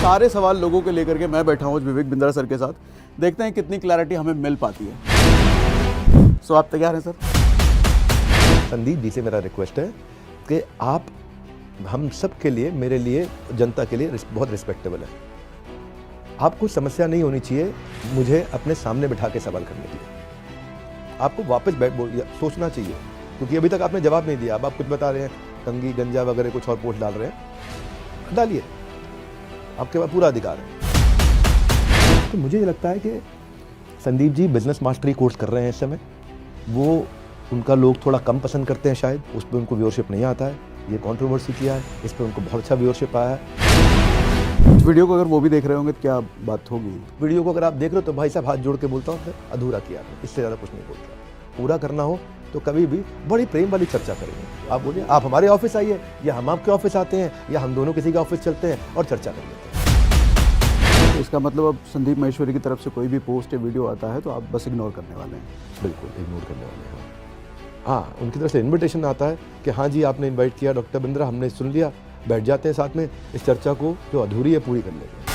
सारे सवाल लोगों के लेकर के मैं बैठा हूँ विवेक बिंद्रा सर के साथ। देखते हैं कितनी क्लैरिटी हमें मिल पाती है। सो आप तैयार हैं सर? संदीप जी से मेरा रिक्वेस्ट है कि आप हम सब के लिए, मेरे लिए, जनता के लिए बहुत रिस्पेक्टेबल है। आपको समस्या नहीं होनी चाहिए मुझे अपने सामने बिठा के सवाल करने के लिए। आपको वापस सोचना चाहिए, क्योंकि अभी तक आपने जवाब नहीं दिया। अब आप कुछ बता रहे हैं, कंगी गंजा वगैरह कुछ और पोस्ट डाल रहे हैं, डालिए, आपके पास पूरा अधिकार है। तो मुझे लगता है कि Sandeep ji business mastery course कर रहे हैं इस समय। वो उनका लोग थोड़ा कम पसंद करते हैं शायद, उस पर उनको व्यूअरशिप नहीं आता है। ये कंट्रोवर्सी किया है, इस पर उनको बहुत अच्छा व्यूअरशिप आया है। वीडियो को अगर वो भी देख रहे होंगे तो क्या बात होगी? वीडियो को अगर आप देख रहे हो तो भाई साहब हाथ जोड़ के बोलता हूँ, फिर अधूरा किया है, इससे ज़्यादा कुछ नहीं बोलता। पूरा करना हो तो कभी भी बड़ी प्रेम वाली चर्चा करेंगे। आप बोलिए, आप हमारे ऑफिस आइए या हम आपके ऑफिस आते हैं या हम दोनों किसी के ऑफिस चलते हैं और चर्चा कर लेते हैं। तो इसका मतलब अब संदीप महेश्वरी की तरफ से कोई भी पोस्ट या वीडियो आता है तो आप बस इग्नोर करने वाले हैं? बिल्कुल इग्नोर करने वाले हैं। हाँ, उनकी तरफ से इन्विटेशन आता है कि हाँ जी आपने इन्वाइट किया डॉक्टर बिंद्रा, हमने सुन लिया, बैठ जाते हैं साथ में, इस चर्चा को जो अधूरी है पूरी कर लेते हैं।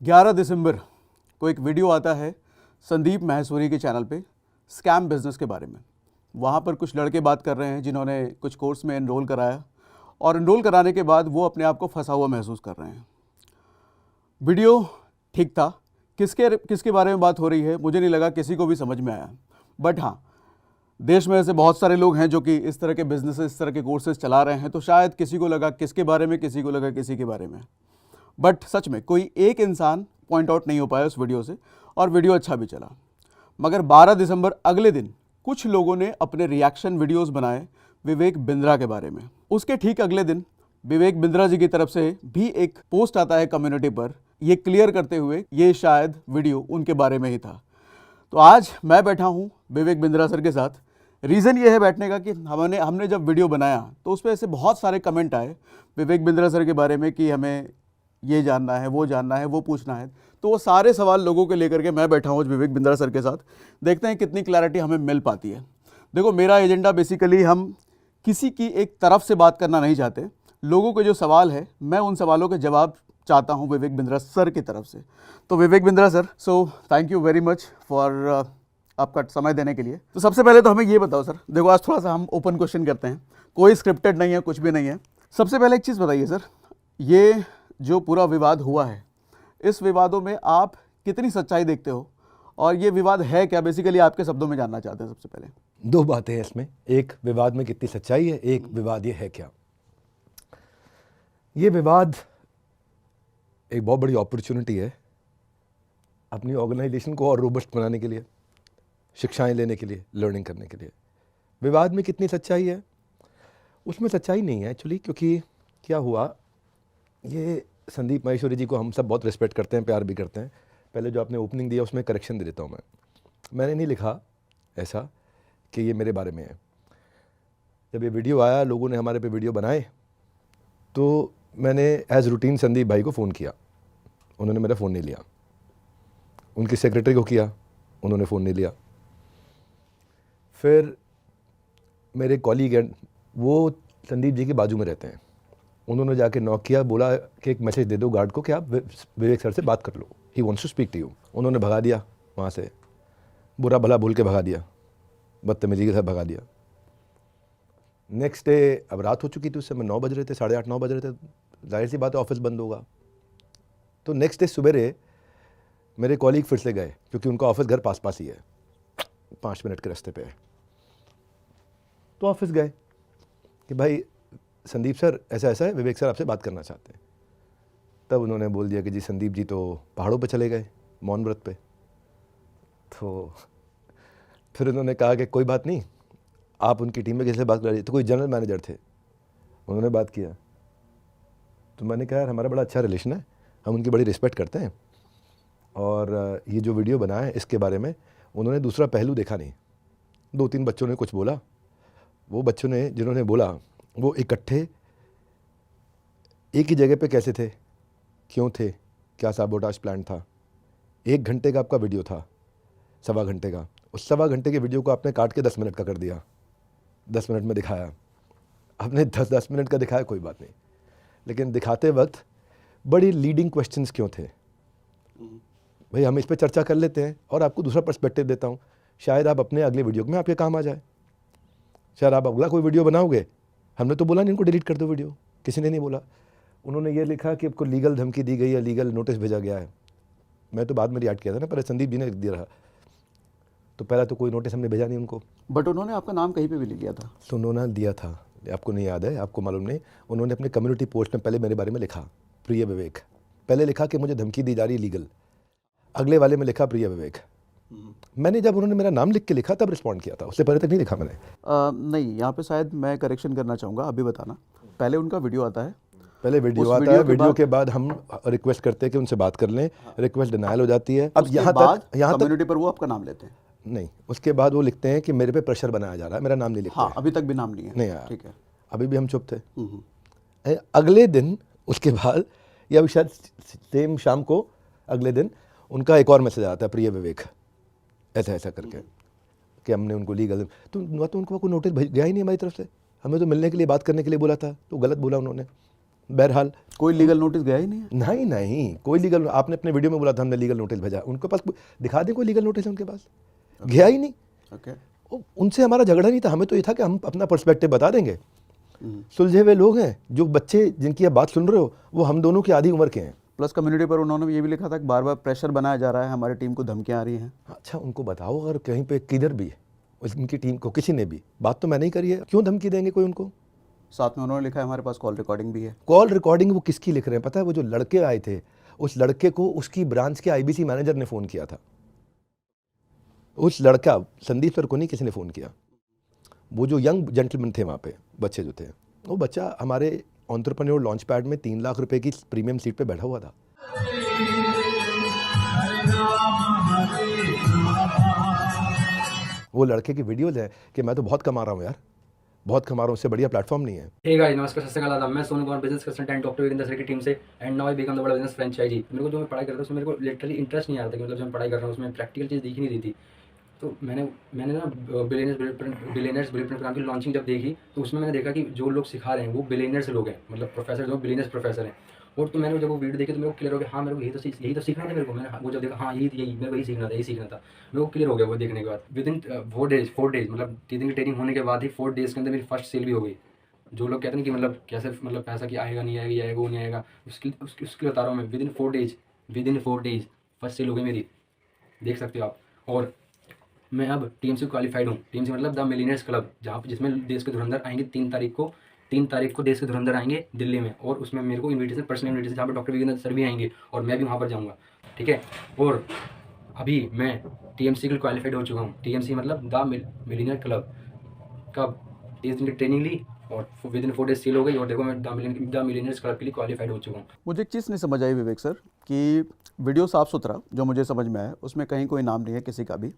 11 दिसंबर को एक वीडियो आता है संदीप महेश्वरी के चैनल पे स्कैम बिजनेस के बारे में। वहाँ पर कुछ लड़के बात कर रहे हैं जिन्होंने कुछ कोर्स में एनरोल कराया और एनरोल कराने के बाद वो अपने आप को फंसा हुआ महसूस कर रहे हैं। वीडियो ठीक था, किसके बारे में बात हो रही है मुझे नहीं लगा किसी को भी समझ में आया। बट हाँ, देश में ऐसे बहुत सारे लोग हैं जो कि इस तरह के बिजनेस, इस तरह के कोर्सेज चला रहे हैं, तो शायद किसी को लगा किसके बारे में, किसी को लगा किसी के बारे में। बट सच में कोई एक इंसान पॉइंट आउट नहीं हो पाया उस वीडियो से और वीडियो अच्छा भी चला। मगर 12 दिसंबर अगले दिन कुछ लोगों ने अपने रिएक्शन वीडियोस बनाए विवेक बिंद्रा के बारे में। उसके ठीक अगले दिन विवेक बिंद्रा जी की तरफ से भी एक पोस्ट आता है कम्युनिटी पर, ये क्लियर करते हुए ये शायद वीडियो उनके बारे में ही था। तो आज मैं बैठा हूँ विवेक बिंद्रा सर के साथ। रीज़न ये है बैठने का कि हमने जब वीडियो बनाया तो उस पर ऐसे बहुत सारे कमेंट आए विवेक बिंद्रा सर के बारे में कि हमें ये जानना है, वो जानना है, वो पूछना है। तो वो सारे सवाल लोगों के लेकर के मैं बैठा हूँ विवेक बिंद्रा सर के साथ। देखते हैं कितनी क्लैरिटी हमें मिल पाती है। देखो, मेरा एजेंडा बेसिकली हम किसी की एक तरफ से बात करना नहीं चाहते। लोगों के जो सवाल है मैं उन सवालों के जवाब चाहता हूँ विवेक बिंद्रा सर की तरफ से। तो Vivek Bindra sir, so thank you very much for आपका समय देने के लिए। तो सबसे पहले तो हमें ये बताओ सर, देखो आज थोड़ा सा हम ओपन क्वेश्चन करते हैं, कोई स्क्रिप्टेड नहीं है, कुछ भी नहीं है। सबसे पहले एक चीज़ बताइए सर, ये जो पूरा विवाद हुआ है, इस विवादों में आप कितनी सच्चाई देखते हो और ये विवाद है क्या, बेसिकली आपके शब्दों में जानना चाहते हैं। सबसे पहले दो बातें हैं इसमें, एक विवाद में कितनी सच्चाई है, एक विवाद ये है क्या। ये विवाद एक बहुत बड़ी अपॉर्चुनिटी है अपनी ऑर्गेनाइजेशन को और रोबस्ट बनाने के लिए, शिक्षाएं लेने के लिए, लर्निंग करने के लिए। विवाद में कितनी सच्चाई है, उसमें सच्चाई नहीं है एक्चुअली, क्योंकि क्या हुआ, ये संदीप महेश्वरी जी को हम सब बहुत रिस्पेक्ट करते हैं, प्यार भी करते हैं। पहले जो आपने ओपनिंग दिया उसमें करेक्शन दे देता हूँ मैंने नहीं लिखा ऐसा कि ये मेरे बारे में है। जब ये वीडियो आया, लोगों ने हमारे पे वीडियो बनाए, तो मैंने एज रूटीन संदीप भाई को फ़ोन किया, उन्होंने मेरा फ़ोन नहीं लिया। उनकी सेक्रेटरी को किया, उन्होंने फ़ोन नहीं लिया। फिर मेरे कॉलीग हैं, वो संदीप जी के बाजू में रहते हैं, उन्होंने जाके नॉक किया, बोला कि एक मैसेज दे दो गार्ड को कि आप विवेक सर से बात कर लो, he wants to speak to you. उन्होंने भगा दिया वहाँ से, बुरा भला बोल के भगा दिया, बदतमीजी के साथ भगा दिया। नेक्स्ट डे, अब रात हो चुकी थी, उस समय 9 बज रहे थे, 8:30 9 बज रहे थे, जाहिर सी बात है ऑफिस बंद होगा। तो नेक्स्ट डे सुबह मेरे कॉलीग फिर से गए, क्योंकि उनका ऑफिस घर पास पास ही है, 5 मिनट के रास्ते पे है। तो ऑफिस गए कि भाई संदीप सर ऐसा ऐसा है, विवेक सर आपसे बात करना चाहते हैं। तब उन्होंने बोल दिया कि जी संदीप जी तो पहाड़ों पे चले गए मौन व्रत पे। तो फिर उन्होंने कहा कि कोई बात नहीं, आप उनकी टीम में कैसे बात कर रही है। तो कोई जनरल मैनेजर थे, उन्होंने बात किया। तो मैंने कहा यार हमारा बड़ा अच्छा रिलेशन है, हम उनकी बड़ी रिस्पेक्ट करते हैं, और ये जो वीडियो बना है इसके बारे में उन्होंने दूसरा पहलू देखा नहीं। 2-3 बच्चों ने कुछ बोला, वो बच्चों ने जिन्होंने बोला वो इकट्ठे एक ही जगह पे कैसे थे, क्यों थे, क्या साबोटाज प्लान था। 1 घंटे का आपका वीडियो था, 1.25 घंटे का, उस 1.25 घंटे के वीडियो को आपने काट के 10 मिनट का कर दिया, 10 मिनट में दिखाया। आपने 10 मिनट का दिखाया, कोई बात नहीं, लेकिन दिखाते वक्त बड़ी लीडिंग क्वेश्चंस क्यों थे? भाई हम इस पे चर्चा कर लेते हैं और आपको दूसरा पर्सपेक्टिव देता हूँ, शायद आप अपने अगले वीडियो में आपके काम आ जाए, शायद आप अगला कोई वीडियो बनाओगे। हमने तो बोला नहीं इनको डिलीट कर दो वीडियो, किसी ने नहीं बोला। उन्होंने ये लिखा कि आपको लीगल धमकी दी गई है, लीगल नोटिस भेजा गया है। मैं तो बाद में रिएक्ट किया था ना, पहले संदीप जी ने लिख दिया रहा, तो पहला तो कोई नोटिस हमने भेजा नहीं उनको। बट उन्होंने आपका नाम कहीं पे भी नहीं लिया था। तो उन्होंने दिया था, आपको नहीं याद है, आपको मालूम नहीं। उन्होंने अपने कम्युनिटी पोस्ट में पहले मेरे बारे में लिखा प्रिय विवेक, पहले लिखा कि मुझे धमकी दी जा रही लीगल, अगले वाले में लिखा प्रिय विवेक। मैंने जब उन्होंने मेरा नाम लिख के लिखा तब रिस्पॉन्ड किया था, उससे पहले तक नहीं लिखा मैंने। नहीं, यहाँ पे शायद मैं करेक्शन करना चाहूँगा, अभी बताना। पहले उनका वीडियो आता है, पहले वीडियो उस आता वीडियो है, के वीडियो के बाद हम रिक्वेस्ट करते हैं कि उनसे बात कर लें, रिक्वेस्ट डिनायल हो जाती है। अब उसके यहाँ बाद तक कम्युनिटी पर वो आपका नाम लेते हैं। नहीं, उसके बाद वो लिखते हैं कि मेरे पे प्रेशर बनाया जा रहा है, मेरा नाम नहीं लिखते हाँ, हैं। अभी तक भी नाम नहीं है। नहीं आया, ठीक है। अभी भी हम चुप थे। अगले दिन उसके बाद या शायद सेम शाम को अगले दिन उनका एक और मैसेज आता है, प्रिय विवेक ऐसा ऐसा करके कि हमने उनको लीगल, तो उनको कोई नोटिस गया ही नहीं हमारी तरफ से, हमें तो मिलने के लिए बात करने के लिए बोला था, तो गलत बोला उन्होंने। बहरहाल कोई लीगल नोटिस गया ही नहीं है। नहीं नहीं, कोई लीगल, आपने अपने वीडियो में बोला था हमने लीगल नोटिस भेजा, उनके पास दिखा दें कोई लीगल नोटिस, उनके पास गया ही नहीं। ओके। उनसे हमारा झगड़ा नहीं था, हमें तो ये था कि हम अपना पर्सपेक्टिव बता देंगे। सुलझे हुए लोग हैं, जो बच्चे जिनकी आप बात सुन रहे हो वो हम दोनों की आधी उम्र के हैं। प्लस कम्युनिटी पर उन्होंने ये भी लिखा था कि बार बार प्रेशर बनाया जा रहा है, हमारी टीम को धमकियां आ रही हैं। अच्छा, उनको बताओ अगर कहीं पे किधर भी उनकी टीम को किसी ने भी बात तो मैं नहीं करी है, क्यों धमकी देंगे कोई उनको? साथ में उन्होंने लिखा है हमारे पास कॉल रिकॉर्डिंग भी है। कॉल रिकॉर्डिंग वो किसकी लिख रहे हैं पता है? वो जो लड़के आए थे, उस लड़के को उसकी ब्रांच के आईबीसी मैनेजर ने फ़ोन किया था। उस लड़का संदीप सर को नहीं, किसी ने फ़ोन किया। वो जो यंग जेंटलमैन थे वहाँ पे, बच्चे जो थे, वो बच्चा हमारे एंटरप्रेन्योर लॉन्च पैड में 3 लाख रुपए की प्रीमियम सीट पे बैठा हुआ था। वो लड़के की वीडियोज है कि मैं तो बहुत कमा रहा हूँ यार, बहुत कमा रहा हूँ, उससे बढ़िया प्लेटफॉर्म नहीं है। हे गाइस, नमस्कार, सत श्री अकाल, मैं Sonu Kumar, business consultant doctor Virender sir की टीम से, and now I become the बड़ा बिजनेस फ्रेंचाइजी। मेरे को जो मैं पढ़ाई करता था उसमें मेरे को लिटरली इंटरेस्ट नहीं आ रहा था कि मतलब जो मैं पढ़ाई कर रहा हूँ उसमें प्रैक्टिकल चीज़ दिख ही नहीं रही थी। तो मैंने ना बिलियनर्स ब्लूप्रिंट प्रोग्राम की लॉन्चिंग जब देखी तो उसमें मैंने देखा कि जो लोग सिखा रहे हैं वो बिलियनर्स लोग हैं, मतलब प्रोफेसर जो बिलियनर्स प्रोफेसर हैं। और तो मैंने जब वो वीडियो देखी तो मेरे को क्लियर हो गया, हाँ मेरे को यही तो सीखना था मेरे को। मैंने वो जब देखा, हाँ यही मेरे को यही सीखना था, मेरे को क्लियर हो गया वो देखने के बाद। विद इन 4 डेज मतलब 3 दिन की ट्रेनिंग होने के बाद ही 4 डेज़ के अंदर मेरी फर्स्ट सेल भी हो गई। जो लोग कहते हैं कि मतलब कैसे, मतलब पैसा कि आएगा नहीं आएगा, ये आएगा वो नहीं आएगा, उसके बता रहा हूँ मैं। Within 4 days first sale हो गई मेरी, देख सकते हो आप। और मैं अब टीएमसी क्वालिफाइड हूँ। टीएमसी मतलब द मिलियनेयर्स क्लब, जहाँ पर जिसमें देश के धुरंधर आएंगे 3 तारीख को देश के धुरंधर आएंगे दिल्ली में, और उसमें मेरे को इन्विटेशन, पर्सनल इन्विटेशन, जहाँ पर डॉक्टर वीरेंद्र सर भी आएंगे और मैं भी वहाँ पर जाऊँगा, ठीक है। और अभी मैं टीएमसी के लिए क्वालिफाइड हो चुका हूँ। टीएमसी मतलब द मिलियनेयर क्लब। कब 30 दिन की ट्रेनिंग ली और विद इन 4 डेज सेल हो गई, और देखो मैं द मिलियनेयर्स क्लब के लिए क्वालिफाइड हो चुका हूँ। मुझे एक चीज़ नहीं समझ आई विवेक सर, कि वीडियो साफ सुथरा जो मुझे समझ में आया, उसमें कहीं कोई नाम नहीं है किसी का भी,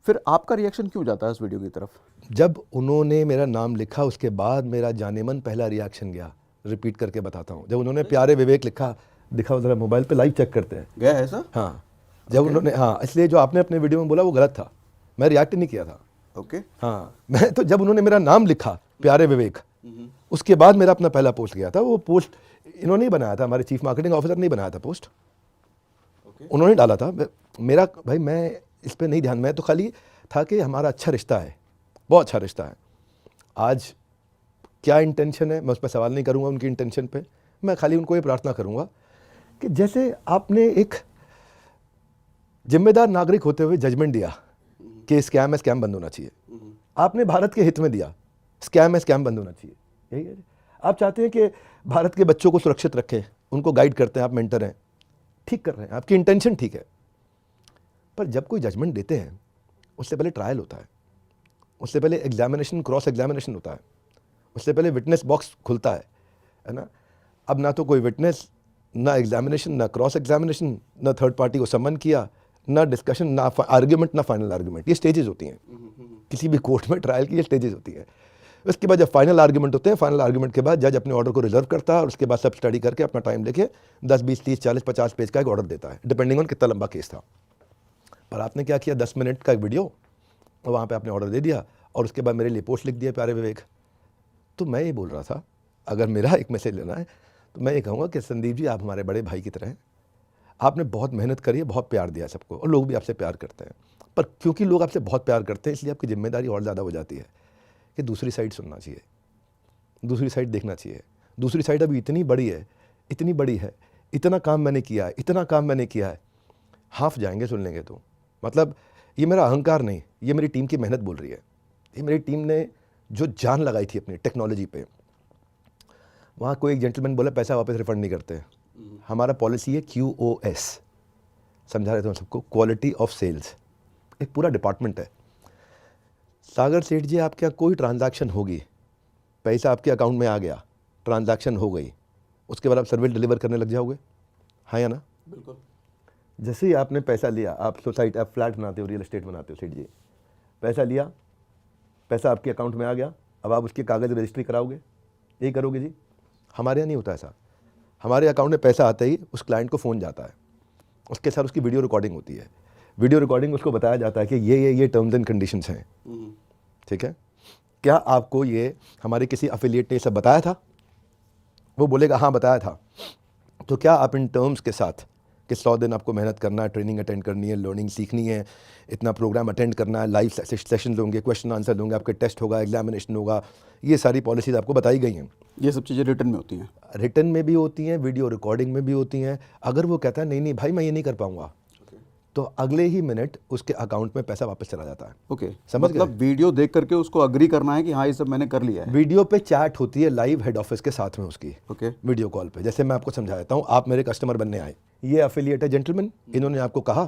फिर आपका रिएक्शन क्यों जाता है उस वीडियो की तरफ? जब उन्होंने मेरा नाम लिखा उसके बाद मेरा जानेमन पहला रिएक्शन गया, रिपीट करके बताता हूँ। जब उन्होंने प्यारे विवेक लिखा, दिखाओ जरा मोबाइल पे, लाइव चेक करते हैं। गया है सर? हाँ, जब उन्होंने, हाँ, इसलिए जो आपने अपने वीडियो में बोला वो गलत था, मैं रिएक्ट नहीं किया था। ओके। हाँ, मैं तो जब उन्होंने मेरा नाम लिखा प्यारे विवेक, उसके बाद मेरा अपना पहला पोस्ट गया था। वो पोस्ट इन्होंने ही बनाया था, हमारे चीफ मार्केटिंग ऑफिसर ने बनाया था पोस्ट, उन्होंने डाला था। मेरा भाई, मैं इस पर नहीं ध्यान, मैं तो खाली था कि हमारा अच्छा रिश्ता है, बहुत अच्छा रिश्ता है। आज क्या इंटेंशन है मैं उस पर सवाल नहीं करूँगा, उनकी इंटेंशन पे मैं खाली उनको ये प्रार्थना करूँगा कि जैसे आपने एक जिम्मेदार नागरिक होते हुए जजमेंट दिया कि स्कैम है, स्कैम बंद होना चाहिए, आपने भारत के हित में दिया, स्कैम है, स्कैम बंद होना चाहिए, यही है। आप चाहते हैं कि भारत के बच्चों को सुरक्षित रखें, उनको गाइड करते हैं, आप मेंटर हैं, ठीक कर रहे हैं, आपकी इंटेंशन ठीक है। पर जब कोई जजमेंट देते हैं उससे पहले ट्रायल होता है, उससे पहले एग्जामिनेशन, क्रॉस एग्जामिनेशन होता है, उससे पहले विटनेस बॉक्स खुलता है ना। अब ना तो कोई विटनेस, ना एग्जामिनेशन, ना क्रॉस एग्जामिनेशन, ना थर्ड पार्टी को सम्मन किया, ना डिस्कशन, ना आर्ग्यूमेंट, ना फाइनल आर्ग्यूमेंट। ये स्टेजेस होती हैं किसी भी कोर्ट में, ट्रायल की ये स्टेजेस होती हैं। उसके बाद जब फाइनल आर्ग्यूमेंट होते हैं, फाइनल आर्ग्यूमेंट के बाद जज अपने ऑर्डर को रिजर्व करता है और उसके बाद सब स्टडी करके अपना टाइम लेके 10, 20, 30, 40, 50 पेज का एक ऑर्डर देता है, डिपेंडिंग ऑन कितना लंबा केस था। पर आपने क्या किया, 10 मिनट का एक वीडियो, और वहाँ पे आपने ऑर्डर दे दिया और उसके बाद मेरे लिए पोस्ट लिख दिया प्यारे विवेक। तो मैं ये बोल रहा था, अगर मेरा एक मैसेज लेना है तो मैं ये कहूँगा कि संदीप जी आप हमारे बड़े भाई की तरह हैं, आपने बहुत मेहनत करी है, बहुत प्यार दिया सबको और लोग भी आपसे प्यार करते हैं, पर क्योंकि लोग आपसे बहुत प्यार करते हैं इसलिए आपकी जिम्मेदारी और ज़्यादा हो जाती है कि दूसरी साइड सुनना चाहिए, दूसरी साइड देखना चाहिए। दूसरी साइड अभी इतनी बड़ी है, इतनी बड़ी है, इतना काम मैंने किया है, इतना काम मैंने किया है, हाफ जाएंगे सुन लेंगे तो। मतलब ये मेरा अहंकार नहीं, ये मेरी टीम की मेहनत बोल रही है। ये मेरी टीम ने जो जान लगाई थी अपनी टेक्नोलॉजी पे। वहाँ कोई एक जेंटलमैन बोला पैसा वापस रिफंड नहीं करते, हमारा पॉलिसी है QoS, समझा रहे थे हम सबको, क्वालिटी ऑफ सेल्स, एक पूरा डिपार्टमेंट है। सागर सेठ जी आपके यहाँ कोई ट्रांजैक्शन होगी, पैसा आपके अकाउंट में आ गया, ट्रांजैक्शन हो गई, उसके बाद आप सर्विस डिलीवर करने लग जाओगे, हाँ या ना? बिल्कुल। जैसे ही आपने पैसा लिया, आप सोसाइटी, आप फ्लैट बनाते हो, रियल एस्टेट बनाते हो सेठ जी, पैसा लिया, पैसा आपके अकाउंट में आ गया, अब आप उसके कागज़ रजिस्ट्री कराओगे, यही करोगे जी? हमारे यहाँ नहीं होता ऐसा। हमारे अकाउंट में पैसा आते ही उस क्लाइंट को फ़ोन जाता है, उसके साथ उसकी वीडियो रिकॉर्डिंग होती है, वीडियो रिकॉर्डिंग उसको बताया जाता है कि ये टर्म्स एंड कंडीशंस हैं, ठीक है? क्या आपको ये हमारे किसी अफिलिएट ने सब बताया था? वो बोलेगा हाँ बताया था। तो क्या आप इन टर्म्स के साथ कि 100 दिन आपको मेहनत करना है, ट्रेनिंग अटेंड करनी है, लर्निंग सीखनी है, इतना प्रोग्राम अटेंड करना है, लाइव सेशंस होंगे, क्वेश्चन आंसर होंगे, आपके टेस्ट होगा, एग्जामिनेशन होगा, ये सारी पॉलिसीज़ आपको बताई गई हैं। ये सब चीज़ें रिटर्न में होती हैं? रिटर्न में भी होती हैं, वीडियो रिकॉर्डिंग में भी होती हैं। अगर वो कहता है नहीं भाई मैं ये नहीं कर पाऊंगा, तो अगले ही मिनट उसके अकाउंट में पैसा वापस चला जाता है। ओके, समझ मतलब वीडियो देख करके उसको अग्री करना है कि हाँ ये सब मैंने कर लिया है। वीडियो पे चैट होती है लाइव हेड ऑफिस के साथ में उसकी, ओके, वीडियो कॉल पे। जैसे मैं आपको समझा देता हूँ, आप मेरे कस्टमर बनने आए, ये एफिलिएट है जेंटलमैन, इन्होंने आपको कहा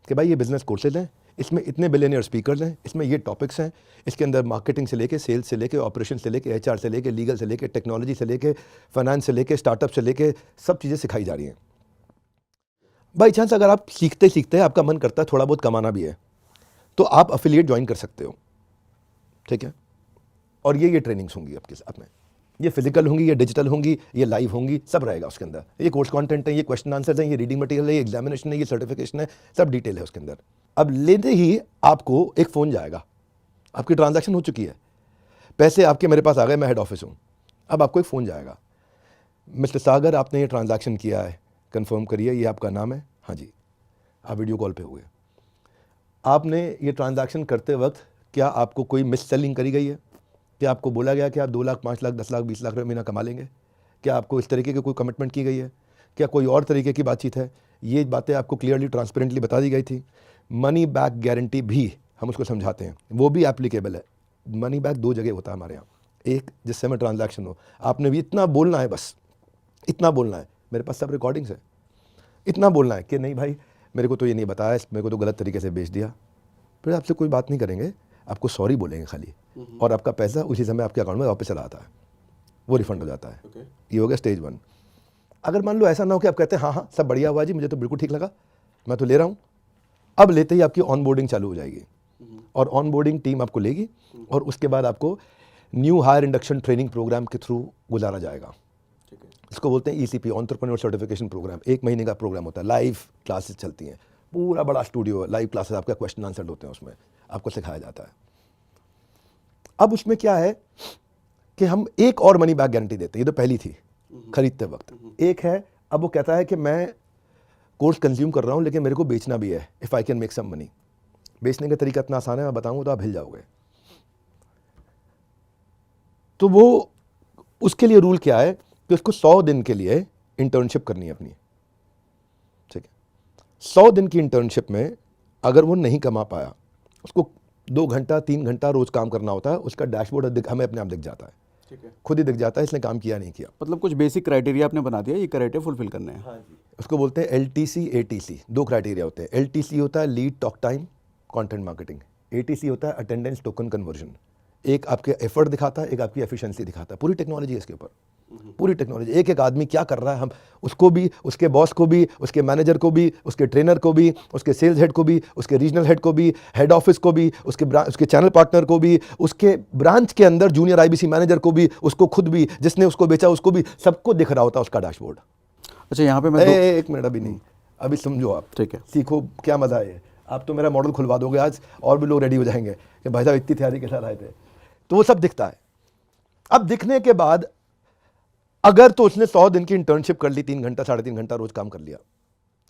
कि भाई ये बिजनेस कोर्सेज हैं, इसमें इतने बिलियनियर स्पीकर्स हैं, इसमें ये टॉपिक्स हैं, इसके अंदर मार्केटिंग से लेके, सेल्स से लेके, ऑपरेशन से लेके, HR से लेके, लीगल से लेके, टेक्नोलॉजी से लेके, फाइनेंस से लेके, स्टार्टअप से लेके, सब चीज़ें सिखाई जा रही हैं। बाई चांस अगर आप सीखते सीखते आपका मन करता है थोड़ा बहुत कमाना भी है, तो आप अफिलिएट ज्वाइन कर सकते हो, ठीक है? और ये ट्रेनिंग्स होंगी आपके साथ में, ये फिजिकल होंगी, ये डिजिटल होंगी, ये लाइव होंगी, सब रहेगा उसके अंदर। ये कोर्स कंटेंट है, ये क्वेश्चन आंसर है, ये रीडिंग मटेरियल है, ये एग्जामिनेशन है, ये सर्टिफिकेशन है, सब डिटेल है उसके अंदर। अब लेते ही आपको एक फ़ोन जाएगा, आपकी ट्रांजैक्शन हो चुकी है, पैसे आपके मेरे पास आ गए, मैं हेड ऑफिस हूँ, अब आपको एक फ़ोन जाएगा, मिस्टर सागर आपने ये ट्रांजैक्शन किया है, कंफर्म करिए, ये आपका नाम है, हाँ जी, आप वीडियो कॉल पे हुए। आपने ये ट्रांजैक्शन करते वक्त क्या आपको कोई मिस सेलिंग करी गई है? क्या आपको बोला गया कि आप 2 लाख, 5 लाख, 10 लाख, 20 लाख रुपये महीना कमा लेंगे? क्या आपको इस तरीके की कोई कमिटमेंट की गई है? क्या कोई और तरीके की बातचीत है? ये बातें आपको क्लियरली ट्रांसपेरेंटली बता दी गई थी। मनी बैक गारंटी भी हम उसको समझाते हैं, वो भी एप्लीकेबल है। मनी बैक 2 जगह होता है हमारे यहाँ, एक जिस समय ट्रांजैक्शन हो, आपने भी इतना बोलना है, बस इतना बोलना है, मेरे पास सब रिकॉर्डिंग्स है, इतना बोलना है कि नहीं भाई मेरे को तो ये नहीं बताया, मेरे को तो गलत तरीके से बेच दिया, फिर आपसे कोई बात नहीं करेंगे, आपको सॉरी बोलेंगे खाली, और आपका पैसा उसी समय आपके अकाउंट में वापस चला आता है, वो रिफंड हो जाता है। ये हो गया स्टेज 1। अगर मान लो ऐसा ना हो कि आप कहते हैं हाँ सब बढ़िया हुआ जी, मुझे तो बिल्कुल ठीक लगा, मैं तो ले रहा हूँ, अब लेते ही आपकी ऑनबोर्डिंग चालू हो जाएगी, और ऑनबोर्डिंग टीम आपको लेगी, और उसके बाद आपको new hire induction training program के थ्रू गुजारा जाएगा। इसको बोलते हैं ECP, एंटरप्रेन्योर सर्टिफिकेशन प्रोग्राम। 1 महीने का प्रोग्राम होता है, लाइव क्लासेस चलती हैं, पूरा बड़ा स्टूडियो है, लाइव क्लासेस, आपका क्वेश्चन आंसर होते हैं, उसमें आपको सिखाया जाता है। अब उसमें क्या है कि हम एक और मनी बैक गारंटी देते हैं, ये तो पहली थी खरीदते वक्त। एक है, अब वो कहता है कि मैं कोर्स कंज्यूम कर रहा हूँ लेकिन मेरे को बेचना भी है, if I can make some money. बेचने का तरीका इतना आसान है, मैं बताऊँगा तो आप हिल जाओगे। तो वो उसके लिए रूल क्या है कि उसको 100 दिन के लिए इंटर्नशिप करनी है अपनी, ठीक है? 100 दिन की इंटर्नशिप में अगर वो नहीं कमा पाया, उसको 2 घंटा 3 घंटा रोज काम करना होता है, उसका डैशबोर्ड हमें अपने आप दिख जाता है, ठीक है? खुद ही दिख जाता है इसने काम किया नहीं किया। मतलब कुछ बेसिक क्राइटेरिया आपने बना दिया, ये क्राइटेरिया फुलफिल करने हैं। हाँ जी। उसको बोलते हैं LTC ATC, 2 क्राइटेरिया होते हैं। LTC होता है lead talk time content marketing, ATC होता है अटेंडेंस टोकन कन्वर्जन। एक आपके एफर्ट दिखाता है, एक आपकी एफिशिएंसी दिखाता है। पूरी टेक्नोलॉजी है इसके ऊपर, पूरी टेक्नोलॉजी। एक एक आदमी क्या कर रहा है, हम उसको भी, उसके बॉस को भी, उसके मैनेजर को भी, उसके ट्रेनर को भी, उसके सेल्स हेड को भी, उसके रीजनल हेड को भी, हेड ऑफिस को भी, उसके चैनल पार्टनर को भी, उसके ब्रांच के अंदर जूनियर IBC मैनेजर को भी, उसको खुद भी, जिसने उसको बेचा उसको भी, सबको दिख रहा होता है उसका डैशबोर्ड। अच्छा, यहाँ पे मैं एक मिनट, अभी नहीं, अभी समझो आप, ठीक है, सीखो क्या मजा है। आप तो मेरा मॉडल खुलवा दोगे आज, और भी लोग रेडी हो जाएंगे कि भाई साहब इतनी तैयारी के साथ आए थे। तो वो सब दिखता है। अब दिखने के बाद अगर तो उसने 100 दिन की इंटर्नशिप कर ली, 3 घंटा 3.5 घंटा रोज काम कर लिया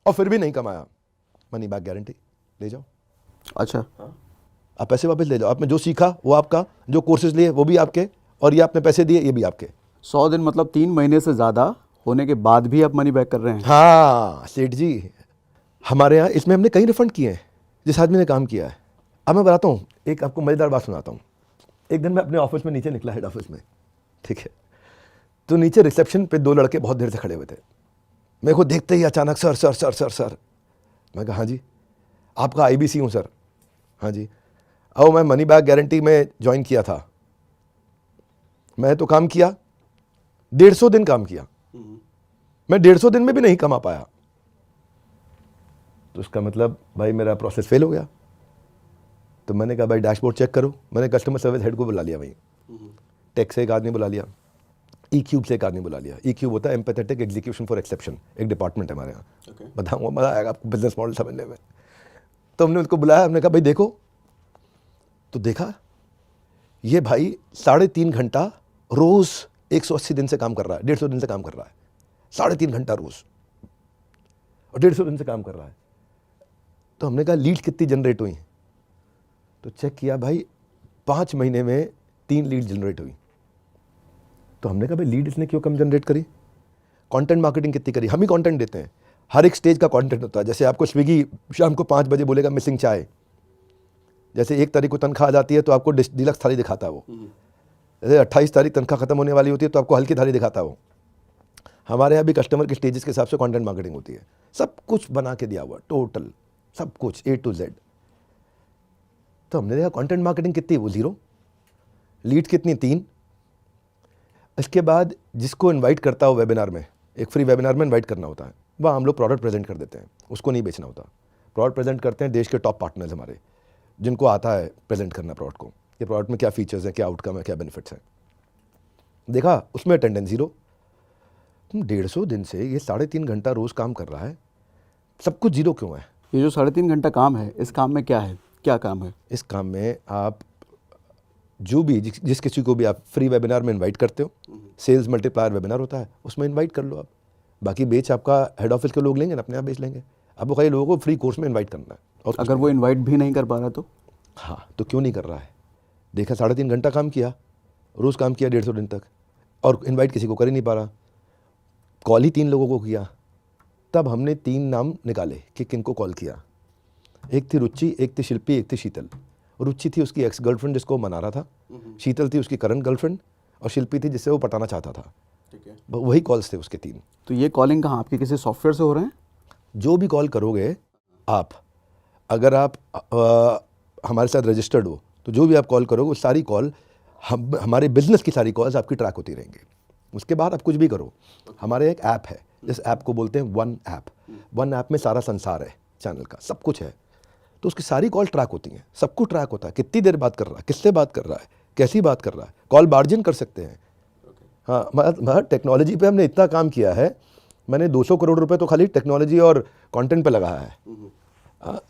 और फिर भी नहीं कमाया, मनी बैक गारंटी, ले जाओ। अच्छा, आप पैसे वापस ले जाओ। आपने जो सीखा वो आपका, जो कोर्सेज लिए वो भी आपके, और ये आपने पैसे दिए ये भी आपके। 100 दिन मतलब 3 महीने से ज़्यादा होने के बाद भी आप मनी बैक कर रहे हैं? हाँ सेठ जी, हमारे यहाँ इसमें हमने कई रिफंड किए हैं जिस आदमी ने काम किया है। अब मैं बताता हूँ, एक आपको मज़ेदार बात सुनाता हूँ। एक दिन मैं अपने ऑफिस में नीचे निकला, हेड ऑफिस में, ठीक है, तो नीचे रिसेप्शन पे 2 लड़के बहुत देर से खड़े हुए थे। मेरे को देखते ही अचानक sir sir sir sir sir, मैं कहा हाँ जी, आपका आईबीसी हूँ सर। हाँ जी, अब मैं मनी बैक गारंटी में ज्वाइन किया था, मैं तो काम किया 150 दिन काम किया, मैं 150 दिन में भी नहीं कमा पाया, तो उसका मतलब भाई मेरा प्रोसेस फेल हो गया। तो मैंने कहा भाई डैशबोर्ड चेक करो। मैंने कस्टमर सर्विस हेड को बुला लिया, वहीं टेक से एक आदमी बुला लिया, ई क्यूब से एक आदमी बुला लिया। ई क्यूब होता है एम्पैथेटिक एग्जीक्यूशन फॉर एक्सेप्शन, एक डिपार्टमेंट है हमारे यहाँ। बताऊँगा, मज़ा आएगा आपको बिजनेस मॉडल समझने में। तो हमने उसको बुलाया, हमने कहा भाई देखो, तो देखा ये भाई 3.5 घंटा रोज 180 दिन से काम कर रहा है, 150 दिन से काम कर रहा है, 3.5 घंटा रोज और 150 दिन से काम कर रहा है। तो हमने कहा लीड कितनी जनरेट हुई? तो चेक किया भाई 5 महीने में 3 लीड जनरेट हुई। तो हमने कहा भाई लीड इसने क्यों कम जनरेट करी? कंटेंट मार्केटिंग कितनी करी? हम ही कंटेंट देते हैं, हर एक स्टेज का कंटेंट होता है। जैसे आपको स्विगी शाम को 5 बजे बोलेगा मिसिंग चाय, जैसे 1 तारीख को तनख्वाह आ जाती है तो आपको डिलक्स थाली दिखाता है वो, जैसे 28 तारीख तनख्वाह खत्म होने वाली होती है तो आपको हल्की थाली दिखाता है वो। हमारे यहाँ भी कस्टमर के स्टेजेस के हिसाब से कंटेंट मार्केटिंग होती है, सब कुछ बना के दिया हुआ, टोटल सब कुछ A to Z। तो हमने देखा कंटेंट मार्केटिंग कितनी, वो 0, लीड कितनी 3। इसके बाद जिसको इनवाइट करता हो वेबिनार में, एक फ्री वेबिनार में इनवाइट करना होता है, वहाँ हम लोग प्रोडक्ट प्रेजेंट कर देते हैं, उसको नहीं बेचना होता। प्रोडक्ट प्रेजेंट करते हैं देश के टॉप पार्टनर्स हमारे, जिनको आता है प्रेजेंट करना प्रोडक्ट को, ये प्रोडक्ट में क्या फीचर्स हैं, क्या आउटकम है, क्या बेनिफिट्स हैं। देखा उसमें अटेंडेंस 0। तुम 150 दिन से ये 3.5 घंटा रोज काम कर रहा है, सब कुछ 0 क्यों है? ये जो 3.5 घंटा काम है, इस काम में क्या है, क्या काम है? इस काम में आप जो भी जिस किसी को भी आप फ्री वेबिनार में इनवाइट करते हो, सेल्स मल्टीप्लायर वेबिनार होता है, उसमें इनवाइट कर लो आप। बाकी बेच आपका हेड ऑफिस के लोग लेंगे ना, अपने आप बेच लेंगे। आपको खाली लोगों को फ्री कोर्स में इनवाइट करना है। और अगर वो इनवाइट भी नहीं कर पा रहा तो? हाँ, तो क्यों नहीं कर रहा है? देखा 3.5 घंटा काम किया, रोज काम किया 150 दिन तक, और इनवाइट किसी को कर ही नहीं पा रहा। कॉल ही 3 लोगों को किया। तब हमने 3 नाम निकाले कि किनको कॉल किया। एक थी रुचि, एक थी शिल्पी, एक थी शीतल। रुचि थी उसकी एक्स गर्लफ्रेंड जिसको वो मना रहा था, शीतल थी उसकी करंट गर्लफ्रेंड, और शिल्पी थी जिससे वो पटाना चाहता था। ठीक है। वही कॉल्स थे उसके 3। तो ये कॉलिंग कहाँ, आपके किसी सॉफ्टवेयर से हो रहे हैं? जो भी कॉल करोगे आप, अगर आप हमारे साथ रजिस्टर्ड हो, तो जो भी आप कॉल करोगे वो सारी कॉल हमारे बिजनेस की सारी कॉल्स आपकी ट्रैक होती रहेंगी। उसके बाद आप कुछ भी करो, हमारे एक ऐप है, जिस ऐप को बोलते हैं वन ऐप। वन ऐप में सारा संसार है, चैनल का सब कुछ है, तो उसकी सारी कॉल ट्रैक होती हैं, सब कुछ ट्रैक होता है, कितनी देर बात कर रहा है, किससे बात कर रहा है, कैसी बात कर रहा है, कॉल मार्जिन कर सकते हैं। हाँ, मतलब टेक्नोलॉजी पे हमने इतना काम किया है, मैंने 200 करोड़ रुपए तो खाली टेक्नोलॉजी और कंटेंट पे लगाया है।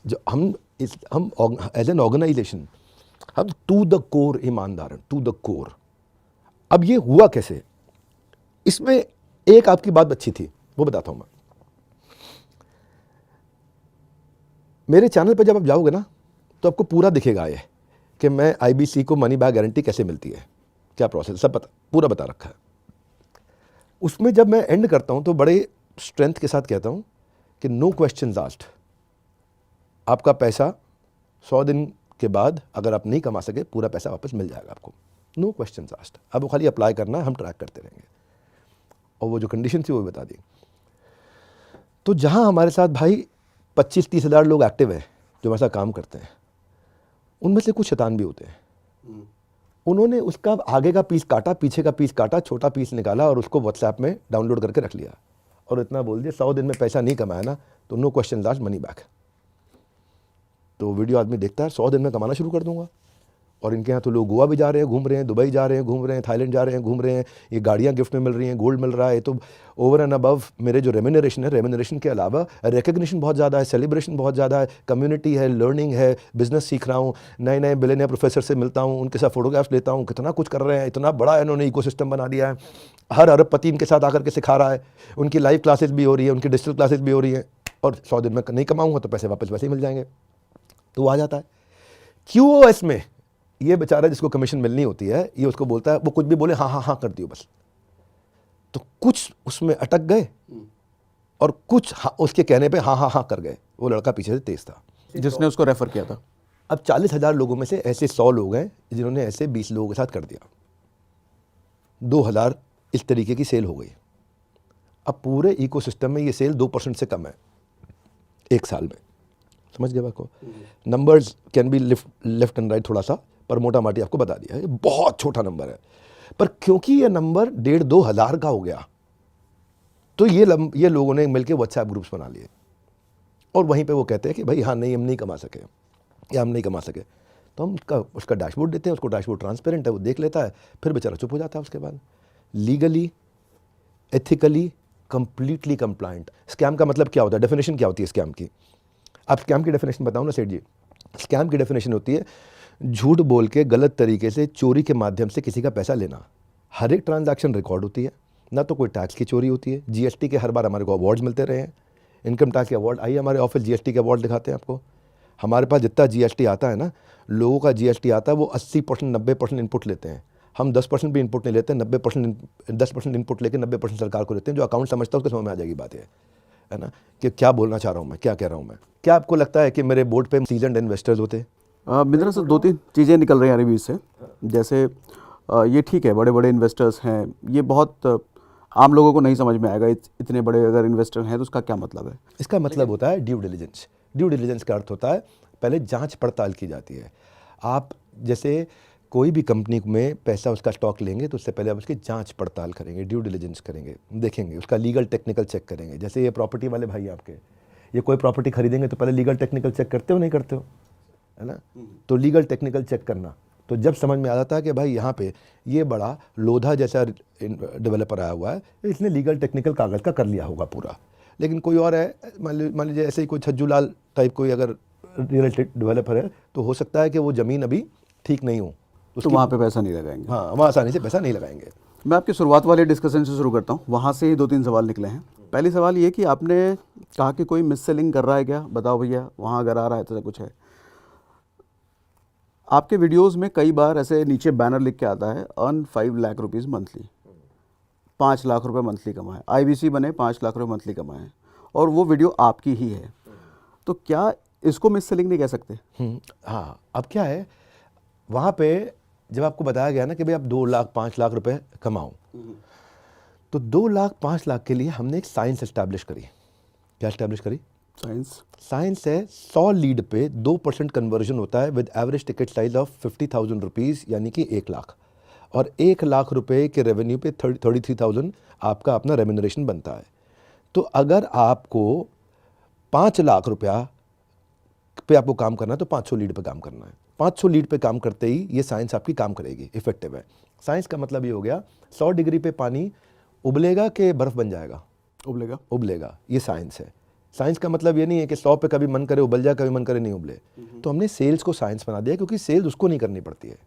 जो हम एज एन ऑर्गेनाइजेशन हम टू द कोर ईमानदार हैं, टू द कोर। अब ये हुआ कैसे? इसमें एक आपकी बात अच्छी थी, वो बताता हूँ मैं। मेरे चैनल पे जब आप जाओगे ना, तो आपको पूरा दिखेगा ये कि मैं आईबीसी को मनी बैक गारंटी कैसे मिलती है, क्या प्रोसेस, सब पूरा बता रखा है। उसमें जब मैं एंड करता हूं तो बड़े स्ट्रेंथ के साथ कहता हूं कि नो क्वेश्चंस आस्क्ड। आपका पैसा 100 दिन के बाद अगर आप नहीं कमा सके, पूरा पैसा वापस मिल जाएगा आपको, नो क्वेश्चंस आस्क्ड। अब वो खाली अप्लाई करना है, हम ट्रैक करते रहेंगे। और वो जो कंडीशन थी वो भी बता दी। तो जहां हमारे साथ भाई 25-30 हज़ार लोग एक्टिव हैं जो हमारे साथ काम करते हैं, उनमें से कुछ शैतान भी होते हैं। उन्होंने उसका आगे का पीस काटा, पीछे का पीस काटा, छोटा पीस निकाला और उसको व्हाट्सएप में डाउनलोड करके रख लिया और इतना बोल दिया 100 दिन में पैसा नहीं कमाया ना तो no question asked, money back. तो वीडियो आदमी देखता है, 100 दिन में कमाना शुरू कर दूंगा। और इनके यहाँ तो लोग गोवा भी जा रहे हैं, घूम रहे हैं, दुबई जा रहे हैं, घूम रहे हैं, थाईलैंड जा रहे हैं, घूम रहे हैं, ये गाड़ियाँ गिफ्ट में मिल रही हैं, गोल्ड मिल रहा है। तो ओवर एंड अबव मेरे जो रेम्यूनरेशन है, रेम्यूनरेशन के अलावा रिकग्निशन बहुत ज़्यादा है, सेलिब्रेशन बहुत ज़्यादा है, कम्युनिटी है, लर्निंग है, बिजनेस सीख रहा हूँ, नए नए बिलियनियर प्रोफेसर से मिलता हूँ, उनके साथ फोटोग्राफ्स लेता हूँ, कितना कुछ कर रहे हैं, इतना बड़ा इन्होंने इकोसिस्टम बना दिया है। हर अरबपति इनके साथ आकर के सिखा रहा है, उनकी लाइव क्लासेस भी हो रही है, उनकी डिजिटल क्लासेस भी हो रही हैं, और 100 दिन में नहीं कमाऊँगा तो पैसे वापस वैसे ही मिल जाएंगे। तो वो आ जाता है। QoS में ये बेचारा जिसको कमीशन मिलनी होती है, ये उसको बोलता है, वो कुछ भी बोले हाँ हाँ हाँ कर दियो बस। तो कुछ उसमें अटक गए और कुछ उसके कहने पे हाँ हाँ हाँ कर गए। वो लड़का पीछे से तेज था जिसने उसको रेफर किया था। अब 40,000 लोगों में से ऐसे 100 लोग हैं जिन्होंने ऐसे 20 लोगों के साथ कर दिया। 2,000 इस तरीके की सेल हो गई। अब पूरे इकोसिस्टम में ये सेल 2% से कम है एक साल में। समझ गए बात को? Numbers can be left and right थोड़ा सा, पर मोटा माटी आपको बता दिया है, ये बहुत छोटा नंबर है। पर क्योंकि ये नंबर 1,500-2 हज़ार का हो गया, तो ये लोगों ने मिलकर व्हाट्सएप ग्रुप्स बना लिए, और वहीं पे वो कहते हैं कि भाई हाँ नहीं हम नहीं कमा सके या हम नहीं कमा सके, तो हम उसका डैशबोर्ड देते हैं, उसको डैशबोर्ड ट्रांसपेरेंट है, वो देख लेता है, फिर बेचारा चुप हो जाता है। उसके बाद legally, ethically, completely compliant. Scam का मतलब क्या होता है? डेफिनेशन क्या होती है स्कैम की? आप स्कैम की डेफिनेशन बताओ ना सेठ जी। स्कैम की डेफिनेशन होती है झूठ बोल के गलत तरीके से चोरी के माध्यम से किसी का पैसा लेना। हर एक ट्रांजैक्शन रिकॉर्ड होती है, ना तो कोई टैक्स की चोरी होती है। जीएसटी के हर बार हमारे को अवार्ड्स मिलते रहे हैं, इनकम टैक्स के अवार्ड। आइए हमारे ऑफिस जीएसटी के अवार्ड दिखाते हैं आपको। हमारे पास जितना जीएसटी आता है ना, लोगों का जीएसटी आता है वो 80% 90% इनपुट लेते हैं। हम 10% भी इनपुट नहीं लेते, 10% इनपुट लेके 90% सरकार को देते हैं। जो अकाउंट समझता है उसके समझ में आ जाएगी बात है ना, कि क्या बोलना चाह रहा हूँ मैं, क्या कह रहा हूँ मैं। क्या आपको लगता है कि मेरे बोर्ड पे सीजन्ड इन्वेस्टर्स होते? बिंद्रा सर, 2-3 चीज़ें निकल रही हैं अरबी से। जैसे ये ठीक है, बड़े बड़े इन्वेस्टर्स हैं, ये बहुत आम लोगों को नहीं समझ में आएगा। इतने बड़े अगर इन्वेस्टर हैं तो उसका क्या मतलब है? इसका मतलब होता है ड्यू डिलिजेंस। ड्यू डिलिजेंस का अर्थ होता है पहले जांच पड़ताल की जाती है। आप जैसे कोई भी कंपनी में पैसा उसका स्टॉक लेंगे तो उससे पहले आप उसकी जांच पड़ताल करेंगे, ड्यू डिलिजेंस करेंगे, देखेंगे, उसका लीगल टेक्निकल चेक करेंगे। जैसे ये प्रॉपर्टी वाले भाई आपके, ये कोई प्रॉपर्टी खरीदेंगे तो पहले लीगल टेक्निकल चेक करते हो नहीं करते हो, है ना? तो लीगल टेक्निकल चेक करना, तो जब समझ में आ जाता है कि भाई यहाँ पे ये बड़ा लोधा जैसा डेवलपर आया हुआ है, इसने लीगल टेक्निकल कागज़ का कर लिया होगा पूरा। लेकिन कोई और है, मान लीजिए ऐसे ही कोई छज्जू लाल टाइप कोई अगर रियल एस्टेट डेवलपर है, तो हो सकता है कि वो ज़मीन अभी ठीक नहीं हो, तो वहाँ पे पैसा नहीं लगाएंगे। हाँ, वहाँ आसानी से पैसा नहीं लगाएंगे। मैं आपकी शुरुआत वाले डिस्कशन से शुरू करता हूँ, वहाँ से ही 2-3 सवाल निकले हैं। पहली सवाल ये कि आपने कहा कि कोई मिस सेलिंग कर रहा है क्या, बताओ भैया, वहाँ अगर आ रहा है तो कुछ है। आपके वीडियोस में कई बार ऐसे नीचे बैनर लिख के आता है, earn 5 lakh rupees monthly, 5 lakh रुपए मंथली कमाएं, IBC बने 5 लाख रुपए मंथली कमाएं, और वो वीडियो आपकी ही है। तो क्या इसको मिस सेलिंग नहीं कह सकते? हाँ, अब क्या है, वहाँ पे जब आपको बताया गया ना कि भाई आप 2 लाख 5 लाख रुपए कमाओ, तो 2 लाख 5 लाख के लिए हमने एक साइंस एस्टैब्लिश करी। क्या एस्टैब्लिश करी? साइंस है 100 लीड पे 2% कन्वर्जन होता है with average ticket size of 50,000 rupees, यानी कि 1 लाख। और 1 लाख रुपए के रेवेन्यू पे 33,000 आपका अपना रेम्यूनरेशन बनता है। तो अगर आपको 5 लाख रुपया पे आपको काम करना है तो 500 लीड पे काम करना है। 500 लीड पे काम करते ही ये साइंस आपकी काम करेगी, इफेक्टिव है। साइंस का मतलब ये हो गया 100 डिग्री पे पानी उबलेगा कि बर्फ़ बन जाएगा? उबलेगा, ये साइंस है। साइंस का मतलब ये नहीं है कि 100 पे कभी मन करे उबल जाए, कभी मन करे नहीं उबले। तो हमने सेल्स को साइंस बना दिया, क्योंकि सेल्स उसको नहीं करनी पड़ती है,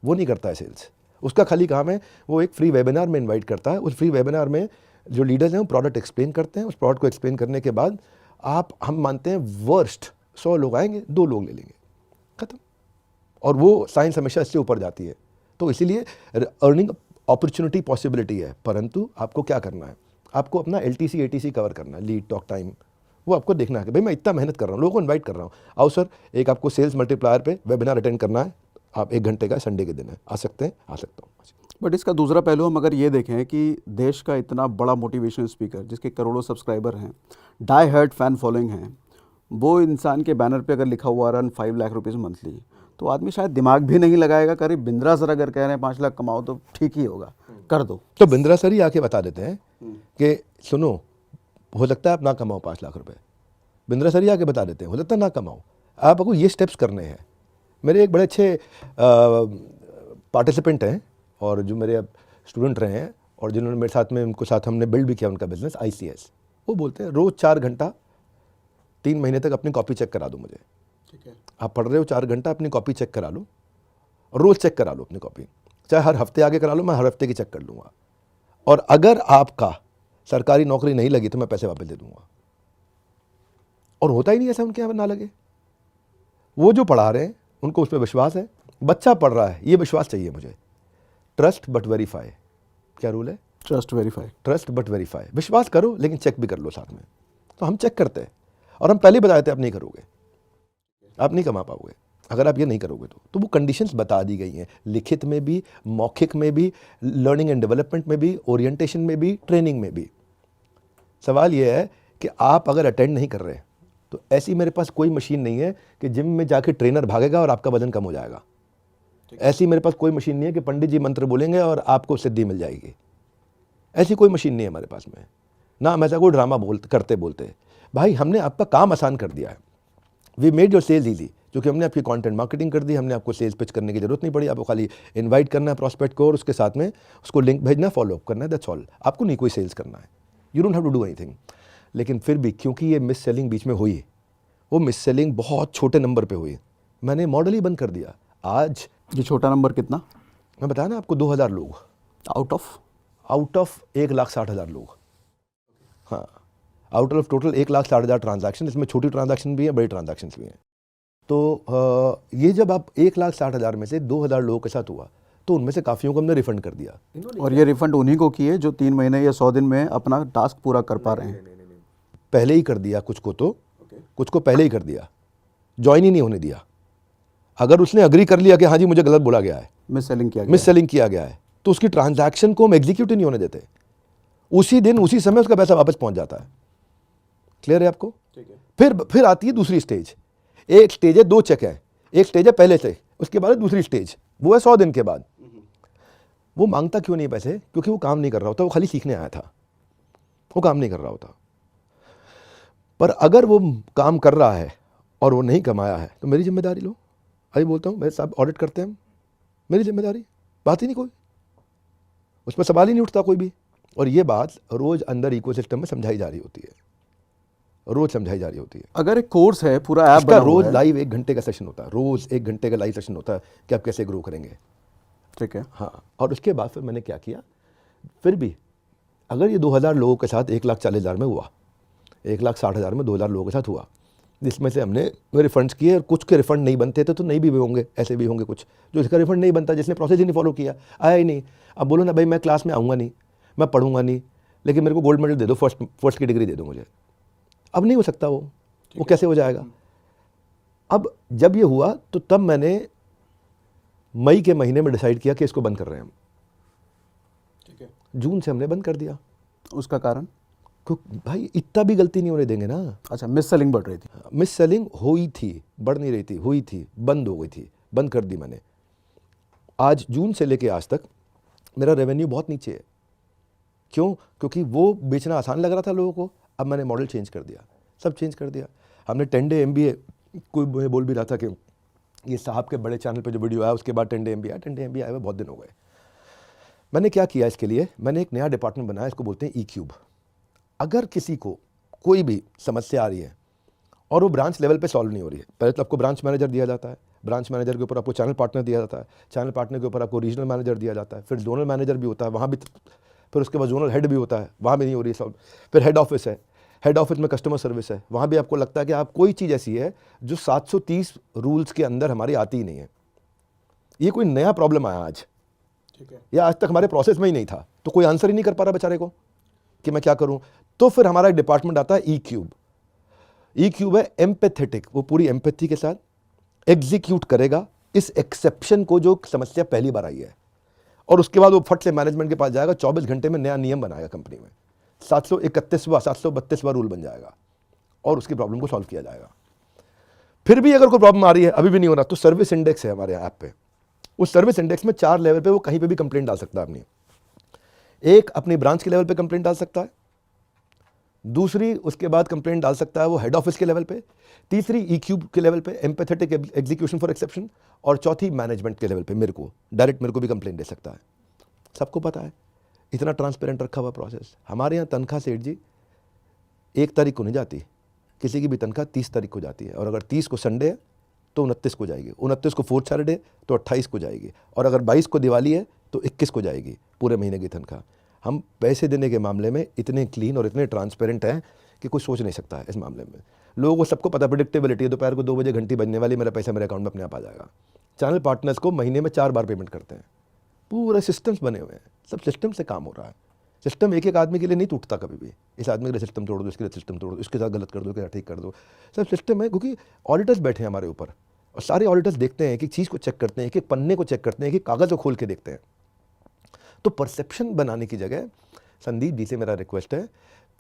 वो नहीं करता है सेल्स। उसका खाली काम है वो एक फ्री वेबिनार में इन्वाइट करता है। उस फ्री वेबिनार में जो लीडर्स हैं वो प्रोडक्ट एक्सप्लेन करते हैं। उस प्रोडक्ट को एक्सप्लेन करने के बाद हम मानते हैं वर्स्ट 100 लोग आएंगे, 2 लोग ले लेंगे, खत्म। और वो साइंस हमेशा इससे ऊपर जाती है। तो इसीलिए अर्निंग अपॉर्चुनिटी पॉसिबिलिटी है, परंतु आपको क्या करना है, आपको अपना LTC ATC कवर करना है, लीड टॉक टाइम। वो आपको देखना है कि भाई मैं इतना मेहनत कर रहा हूँ, लोगों को इन्वाइट कर रहा हूँ, आओ सर एक आपको सेल्स मल्टीप्लायर पे वेबिनार अटेंड करना है, आप 1 घंटे का, संडे के दिन है, आ सकते हैं? आ सकता हूँ। बट इसका दूसरा पहलू हम अगर ये देखें कि देश का इतना बड़ा मोटिवेशन स्पीकर जिसके करोड़ों सब्सक्राइबर हैं, डाई हार्ड फैन फॉलोइंग हैं, वो इंसान के बैनर पे अगर लिखा हुआ रन 5 लाख रुपीज़ मंथली, तो आदमी शायद दिमाग भी नहीं लगाएगा। करीब बिंद्रा सर अगर कह रहे हैं 5 लाख कमाओ तो ठीक ही होगा, कर दो। तो बिंद्रा सर ही आके बता देते हैं कि सुनो, हो सकता है आप ना कमाओ 5 लाख रुपए। बिंद्रा सर ही आके बता देते हैं हो सकता है ना कमाओ, आपको ये स्टेप्स करने हैं, मेरे एक बड़े अच्छे पार्टिसिपेंट हैं और जो मेरे स्टूडेंट रहे हैं और जिन्होंने मेरे साथ में उनको साथ हमने बिल्ड भी किया उनका बिजनेस ICS, वो बोलते हैं रोज़ 4 घंटा 3 महीने तक अपनी कॉपी चेक करा दो मुझे। ठीक है। आप पढ़ रहे हो 4 घंटा अपनी कॉपी चेक करा लो, रोज़ चेक करा लो अपनी कॉपी, चाहे हर हफ्ते आगे करा लो, मैं हर हफ्ते की चेक कर लूँगा। और अगर आपका सरकारी नौकरी नहीं लगी तो मैं पैसे वापस दे दूँगा। और होता ही नहीं ऐसा उनके यहाँ ना लगे। वो जो पढ़ा रहे हैं उनको उस पर विश्वास है, बच्चा पढ़ रहा है ये विश्वास चाहिए मुझे। ट्रस्ट बट वेरीफाई, क्या रूल है? Trust verify. Trust but verify, विश्वास करो लेकिन चेक भी कर लो साथ में। तो हम चेक करते हैं और हम पहले ही बताए थे आप नहीं करोगे, आप नहीं कमा पाओगे अगर आप ये नहीं करोगे तो वो कंडीशंस बता दी गई हैं, लिखित में भी, मौखिक में भी, लर्निंग एंड डेवलपमेंट में भी, ओरिएंटेशन में भी, ट्रेनिंग में भी। सवाल ये है कि आप अगर अटेंड नहीं कर रहे तो ऐसी मेरे पास कोई मशीन नहीं है कि जिम में जाके ट्रेनर भागेगा और आपका वजन कम हो जाएगा। ऐसी मेरे पास कोई मशीन नहीं है कि पंडित जी मंत्र बोलेंगे और आपको सिद्धि मिल जाएगी। ऐसी कोई मशीन नहीं है हमारे पास में, ना हम ऐसा कोई ड्रामा करते बोलते। भाई हमने आपका काम आसान कर दिया है, we made your sales easy, क्योंकि हमने आपकी कंटेंट मार्केटिंग कर दी, हमने आपको सेल्स पिच करने की जरूरत नहीं पड़ी। आपको खाली इनवाइट करना है प्रॉस्पेक्ट को और उसके साथ में उसको लिंक भेजना, फॉलो अप करना है, दैट्स ऑल। आपको नहीं कोई सेल्स करना है, you don't have to do anything. लेकिन फिर भी क्योंकि ये मिस सेलिंग बीच में हुई, वो मिस सेलिंग बहुत छोटे नंबर पे हुई, मैंने मॉडल ही बंद कर दिया। आज ये छोटा नंबर कितना? मैं बताया ना आपको 2000 लोग आउट ऑफ 1,60,000 लोग। हाँ, आउट ऑफ टोटल 1,60,000 ट्रांजैक्शन, इसमें छोटी ट्रांजैक्शन भी है, बड़ी ट्रांजैक्शन भी हैं। तो ये जब आप 1,60,000 में से 2,000 लोगों के साथ हुआ तो उनमें से काफ़ियों को हमने रिफंड कर दिया। और ये रिफंड उन्हीं को किए जो 3 महीने या 100 दिन में अपना टास्क पूरा कर पा रहे हैं। पहले ही कर दिया कुछ को, तो कुछ को पहले ही कर दिया, ज्वाइन ही नहीं होने दिया। अगर उसने अग्री कर लिया कि हाँ जी मुझे गलत बोला गया है, मिस सेलिंग किया गया है, तो उसकी ट्रांजैक्शन को हम एग्जीक्यूट ही नहीं होने देते। उसी दिन उसी समय उसका पैसा वापस पहुंच जाता है। क्लियर है आपको? ठीक है। फिर आती है दूसरी स्टेज। एक स्टेज है 2 चेक है, एक स्टेज है पहले से, उसके बाद दूसरी स्टेज, वो है 100 दिन के बाद। वो मांगता क्यों नहीं पैसे? क्योंकि वो काम नहीं कर रहा होता, वो खाली सीखने आया था, वो काम नहीं कर रहा होता। पर अगर वो काम कर रहा है और वो नहीं कमाया है तो मेरी जिम्मेदारी लो। अभी बोलता हूँ, मेरे साहब ऑडिट करते हैं हम, मेरी जिम्मेदारी, बात ही नहीं कोई, उस पर सवाल ही नहीं उठता कोई भी। और ये बात रोज अंदर इकोसिस्टम में समझाई जा रही होती है, रोज समझाई जा रही होती है। अगर एक कोर्स है, पूरा ऐप इसका बना हुआ रोज है। लाइव 1 घंटे का सेशन होता है, रोज 1 घंटे का लाइव सेशन होता है कि आप कैसे ग्रो करेंगे। ठीक है। हाँ, और उसके बाद फिर मैंने क्या किया, फिर भी अगर ये 2,000 लोगों के साथ 1,40,000 में हुआ, 1,60,000 में 2,000 लोगों के साथ हुआ, जिसमें से हमने रिफंड्स किए और कुछ के रिफंड नहीं बनते थे तो नहीं भी होंगे, ऐसे भी होंगे कुछ जो इसका रिफंड नहीं बनता, जिसने प्रोसेस ही नहीं फॉलो किया, आया ही नहीं। अब बोलो ना भाई मैं क्लास में आऊँगा नहीं, मैं पढ़ूंगा नहीं, लेकिन मेरे को गोल्ड मेडल दे दो, फर्स्ट की डिग्री दे दो मुझे। अब नहीं हो सकता वो कैसे हो जाएगा? अब जब ये हुआ तो तब मैंने मई के महीने में डिसाइड किया कि इसको बंद कर रहे हैं हम। ठीक है। जून से हमने बंद कर दिया। उसका कारण? क्योंकि भाई इतना भी गलती नहीं होने देंगे ना। अच्छा, मिस सेलिंग बढ़ रही थी। मिस सेलिंग हुई थी, बढ़ नहीं रही थी, हुई थी, बंद हो गई थी, बंद कर दी मैंने। आज जून से लेके आज तक मेरा रेवेन्यू बहुत नीचे है। क्यों? क्योंकि वो बेचना आसान लग रहा था लोगों को। अब मैंने मॉडल चेंज कर दिया, सब चेंज कर दिया। हमने 10 डे MBA, कोई मुझे बोल भी रहा था कि ये साहब के बड़े चैनल पे जो वीडियो आया उसके बाद 10 डे MBA आया। 10 डे MBA आए हुए बहुत दिन हो गए। मैंने क्या किया इसके लिए, मैंने एक नया डिपार्टमेंट बनाया, इसको बोलते हैं E-Cube। अगर किसी को कोई भी समस्या आ रही है और वो ब्रांच लेवल पे सॉल्व नहीं हो रही है, पहले तो आपको ब्रांच मैनेजर दिया जाता है, ब्रांच मैनेजर के ऊपर आपको चैनल पार्टनर दिया जाता है, चैनल पार्टनर के ऊपर आपको रीजनल मैनेजर दिया जाता है, फिर जोनल मैनेजर भी होता है, वहाँ भी, फिर उसके बाद जोनल हेड भी होता है, वहाँ भी नहीं हो रही सॉल्व, फिर हेड ऑफिस है, हेड ऑफिस में कस्टमर सर्विस है, वहाँ भी आपको लगता है कि आप कोई चीज़ ऐसी है जो 730 रूल्स के अंदर हमारी आती ही नहीं है। ये कोई नया प्रॉब्लम आया आज, ठीक है, या आज तक हमारे प्रोसेस में ही नहीं था, तो कोई आंसर ही नहीं कर पा रहा बेचारे को कि मैं क्या करूं। तो फिर हमारा एक डिपार्टमेंट आता है E-Cube। E-Cube है एम्पैथेटिक, वो पूरी एम्पैथी के साथ एग्जीक्यूट करेगा इस एक्सेप्शन को जो समस्या पहली बार आई है, और उसके बाद वो फट से मैनेजमेंट के पास जाएगा, 24 घंटे में नया नियम बनाएगा कंपनी में, 731वां 732वां रूल बन जाएगा और उसकी प्रॉब्लम को सॉल्व किया जाएगा। फिर भी अगर कोई प्रॉब्लम आ रही है, अभी भी नहीं हो रहा, तो सर्विस इंडेक्स है हमारे ऐप पे। उस सर्विस इंडेक्स में 4 लेवल पे वो कहीं पे भी कंप्लेंट डाल सकता है अपनी। एक अपनी ब्रांच के लेवल पे कंप्लेंट डाल सकता है, दूसरी उसके बाद कंप्लेंट डाल सकता है वो हेड ऑफिस के लेवल पे, तीसरी EQ के लेवल पे, एम्पैथेटिक एग्जीक्यूशन फॉर एक्सेप्शन, और चौथी मैनेजमेंट के लेवल पे मेरे को डायरेक्ट मेरे को भी कंप्लेंट दे सकता है। सबको पता है, इतना ट्रांसपेरेंट रखा हुआ प्रोसेस। हमारे यहाँ तनख्वाह सेठ जी 1 तारीख को नहीं जाती, किसी की भी तनख्वाह 30 तारीख को जाती है, और अगर 30 को संडे है तो 29 को जाएगी, 29 को फोर्थ सैटरडे तो 28 को जाएगी, और अगर 22 को दिवाली है तो 21 को जाएगी पूरे महीने की तनख्वाह। हम पैसे देने के मामले में इतने क्लीन और इतने ट्रांसपेरेंट हैं कि कोई सोच नहीं सकता है इस मामले में। लोगों को सबको पता, प्रेडिक्टेबिलिटी है, दोपहर को 2 बजे घंटी बजने वाली, मेरा पैसा मेरे अकाउंट में अपने आप आ जाएगा। चैनल पार्टनर्स को महीने में 4 बार पेमेंट करते हैं, पूरे सिस्टम्स बने हुए हैं, सब सिस्टम से काम हो रहा है। सिस्टम एक आदमी के लिए नहीं टूटता कभी भी, इस आदमी के लिए सिस्टम तोड़ दो, इसके लिए सिस्टम तोड़ दो, इसके साथ गलत कर दो, इसके साथ ठीक कर दो, सब सिस्टम है। क्योंकि ऑडिटर्स बैठे हैं हमारे ऊपर, और सारे ऑडिटर्स देखते हैं, एक एक चीज़ को चेक करते हैं, एक एक पन्ने को चेक करते हैं, एक एक कागज़ को खोल के देखते हैं। तो परसेप्शन बनाने की जगह संदीप जी से मेरा रिक्वेस्ट है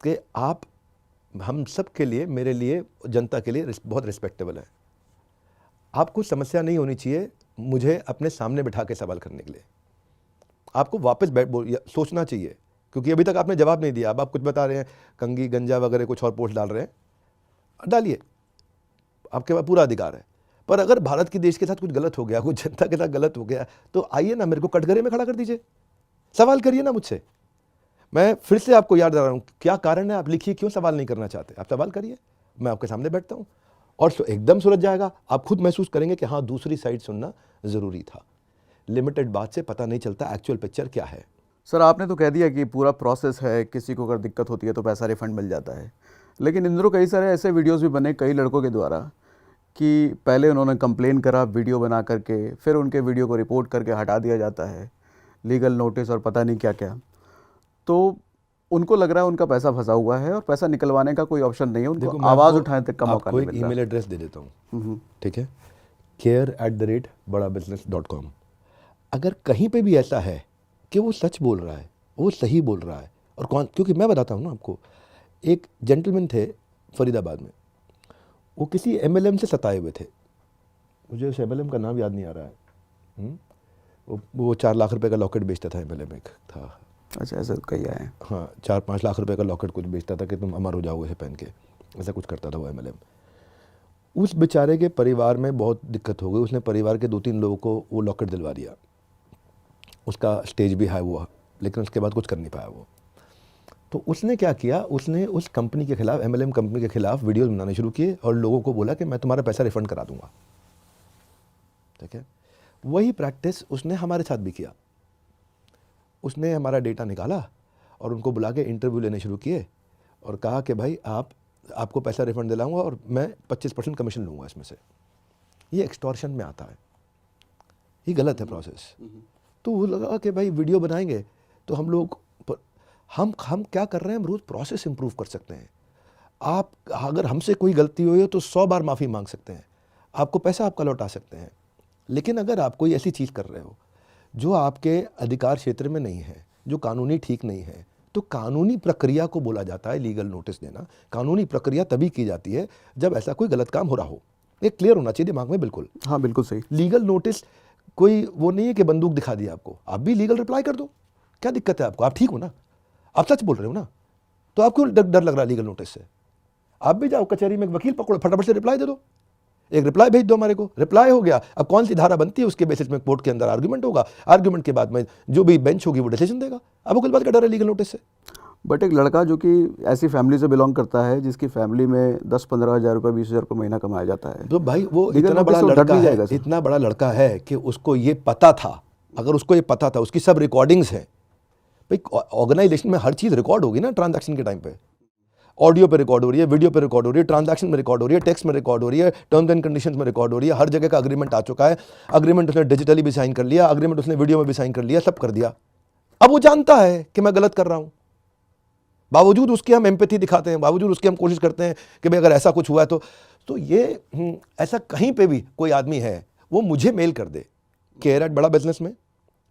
कि आप हम सब के लिए, मेरे लिए, जनता के लिए बहुत रिस्पेक्टेबल है। आपको समस्या नहीं होनी चाहिए मुझे अपने सामने बिठा के सवाल करने के लिए, आपको वापस सोचना चाहिए, क्योंकि अभी तक आपने जवाब नहीं दिया। अब आप कुछ बता रहे हैं, कंगी गंजा वगैरह कुछ और पोस्ट डाल रहे हैं, डालिए, आपके पास पूरा अधिकार है। पर अगर भारत के देश के साथ कुछ गलत हो गया, कुछ जनता के साथ गलत हो गया, तो आइए ना, मेरे को कटघरे में खड़ा कर दीजिए, सवाल करिए ना मुझसे। मैं फिर से आपको याद दिला रहा हूँ, क्या कारण है, आप लिखिए क्यों सवाल नहीं करना चाहते, आप सवाल करिए, मैं आपके सामने बैठता हूँ, और एकदम सुलझ जाएगा। आप खुद महसूस करेंगे कि हाँ, दूसरी साइड सुनना ज़रूरी था। लिमिटेड बात से पता नहीं चलता एक्चुअल पिक्चर क्या है। सर आपने तो कह दिया कि पूरा प्रोसेस है, किसी को अगर दिक्कत होती है तो पैसा रिफंड मिल जाता है, लेकिन इन दिनों कई सारे ऐसे वीडियोस भी बने कई लड़कों के द्वारा कि पहले उन्होंने कंप्लेन करा वीडियो बना करके, फिर उनके वीडियो को रिपोर्ट करके हटा दिया जाता है, लीगल नोटिस और पता नहीं क्या क्या। तो उनको लग रहा है उनका पैसा फंसा हुआ है और पैसा निकलवाने का कोई ऑप्शन नहीं है, उनको आवाज़ उठाने तक का मौका नहीं मिल रहा। ईमेल एड्रेस दे देता हूँ, ठीक है, care@badabusiness.com। अगर कहीं पे भी ऐसा है कि वो सच बोल रहा है, वो सही बोल रहा है, और कौन, क्योंकि मैं बताता हूँ ना आपको, एक जेंटलमैन थे फरीदाबाद में, वो किसी MLM से सताए हुए थे, मुझे उस MLM का नाम याद नहीं आ रहा है, वो 4 लाख रुपए का लॉकेट बेचता था, MLM एक था। अच्छा, ऐसा कहीं आए? हाँ, 4-5 लाख रुपए का लॉकेट कुछ बेचता था कि तुम अमर हो जाओगे इसे पहन के, ऐसा कुछ करता था वो MLM। उस बेचारे के परिवार में बहुत दिक्कत हो गई, उसने परिवार के 2-3 लोगों को वो लॉकेट दिलवा दिया, उसका स्टेज भी हाई हुआ, लेकिन उसके बाद कुछ कर नहीं पाया वो। तो उसने क्या किया, उसने उस कंपनी के खिलाफ, MLM कंपनी के खिलाफ वीडियोस बनाने शुरू किए और लोगों को बोला कि मैं तुम्हारा पैसा रिफंड करा दूंगा, ठीक है। वही प्रैक्टिस उसने हमारे साथ भी किया। उसने हमारा डेटा निकाला और उनको बुला के इंटरव्यू लेने शुरू किए और कहा कि भाई आपको पैसा रिफंड दिलाऊंगा और मैं 25% कमीशन लूँगा इसमें से। ये एक्सटॉर्शन में आता है, ये गलत है प्रोसेस। तो वो लगा कि भाई वीडियो बनाएंगे तो हम लोग हम क्या कर रहे हैं, हम रोज़ प्रोसेस इंप्रूव कर सकते हैं। आप अगर हमसे कोई गलती हुई हो तो 100 बार माफ़ी मांग सकते हैं, आपको पैसा आपका लौटा सकते हैं। लेकिन अगर आप कोई ऐसी चीज़ कर रहे हो जो आपके अधिकार क्षेत्र में नहीं है, जो कानूनी ठीक नहीं है, तो कानूनी प्रक्रिया को बोला जाता है लीगल नोटिस देना। कानूनी प्रक्रिया तभी की जाती है जब ऐसा कोई गलत काम हो रहा हो। ये क्लियर होना चाहिए दिमाग में, बिल्कुल। हाँ, बिल्कुल सही। लीगल नोटिस कोई वो नहीं है कि बंदूक दिखा दिया आपको, आप भी लीगल रिप्लाई कर दो, क्या दिक्कत है आपको? आप ठीक हो ना, आप सच बोल रहे हो ना, तो आपको डर लग रहा है लीगल नोटिस से? आप भी जाओ कचहरी में, वकील पकड़ो, फटाफट से रिप्लाई दे दो, एक रिप्लाई भेज दो हमारे को, रिप्लाई हो गया। अब कौन सी धारा बनती है उसके बेसिस में कोर्ट के अंदर आर्ग्यूमेंट होगा, आर्ग्यूमेंट के बाद में जो भी बेंच होगी वो डिसीजन देगा। अब कोई बात का डर है लीगल नोटिस से? बट एक लड़का जो कि ऐसी फैमिली से बिलोंग करता है जिसकी फैमिली में 10-15 हज़ार रुपये, 20 हज़ार रुपये महीना कमाया जाता है, तो भाई वो लीगल इतना बड़ा नोटिस तो लड़का डर भी है, जाएगा। इतना बड़ा लड़का है कि उसको ये पता था। अगर उसको ये पता था, उसकी सब रिकॉर्डिंग्स हैं भाई, ऑर्गेनाइजेशन में हर चीज़ रिकॉर्ड होगी ना ट्रांजैक्शन के टाइम पे, ऑडियो पे रिकॉर्ड हो रही है, वीडियो पे रिकॉर्ड हो रही है, ट्रांजैक्शन में रिकॉर्ड हो रही है, टेक्स्ट में रिकॉर्ड हो रही है, टर्म्स एंड कंडीशंस में रिकॉर्ड हो रही है, हर जगह का अग्रीमेंट आ चुका है। अग्रीमेंट उसने डिजिटली भी साइन कर लिया, अग्रीमेंट उसने वीडियो में भी साइन कर लिया, सब कर दिया। अब वो जानता है कि मैं गलत कर रहा हूं, बावजूद उसके हम एम्पैथी दिखाते हैं, बावजूद उसके हम कोशिश करते हैं कि भाई अगर ऐसा कुछ हुआ है तो ये ऐसा कहीं पे भी कोई आदमी है वो मुझे मेल कर दे, care@badabusiness में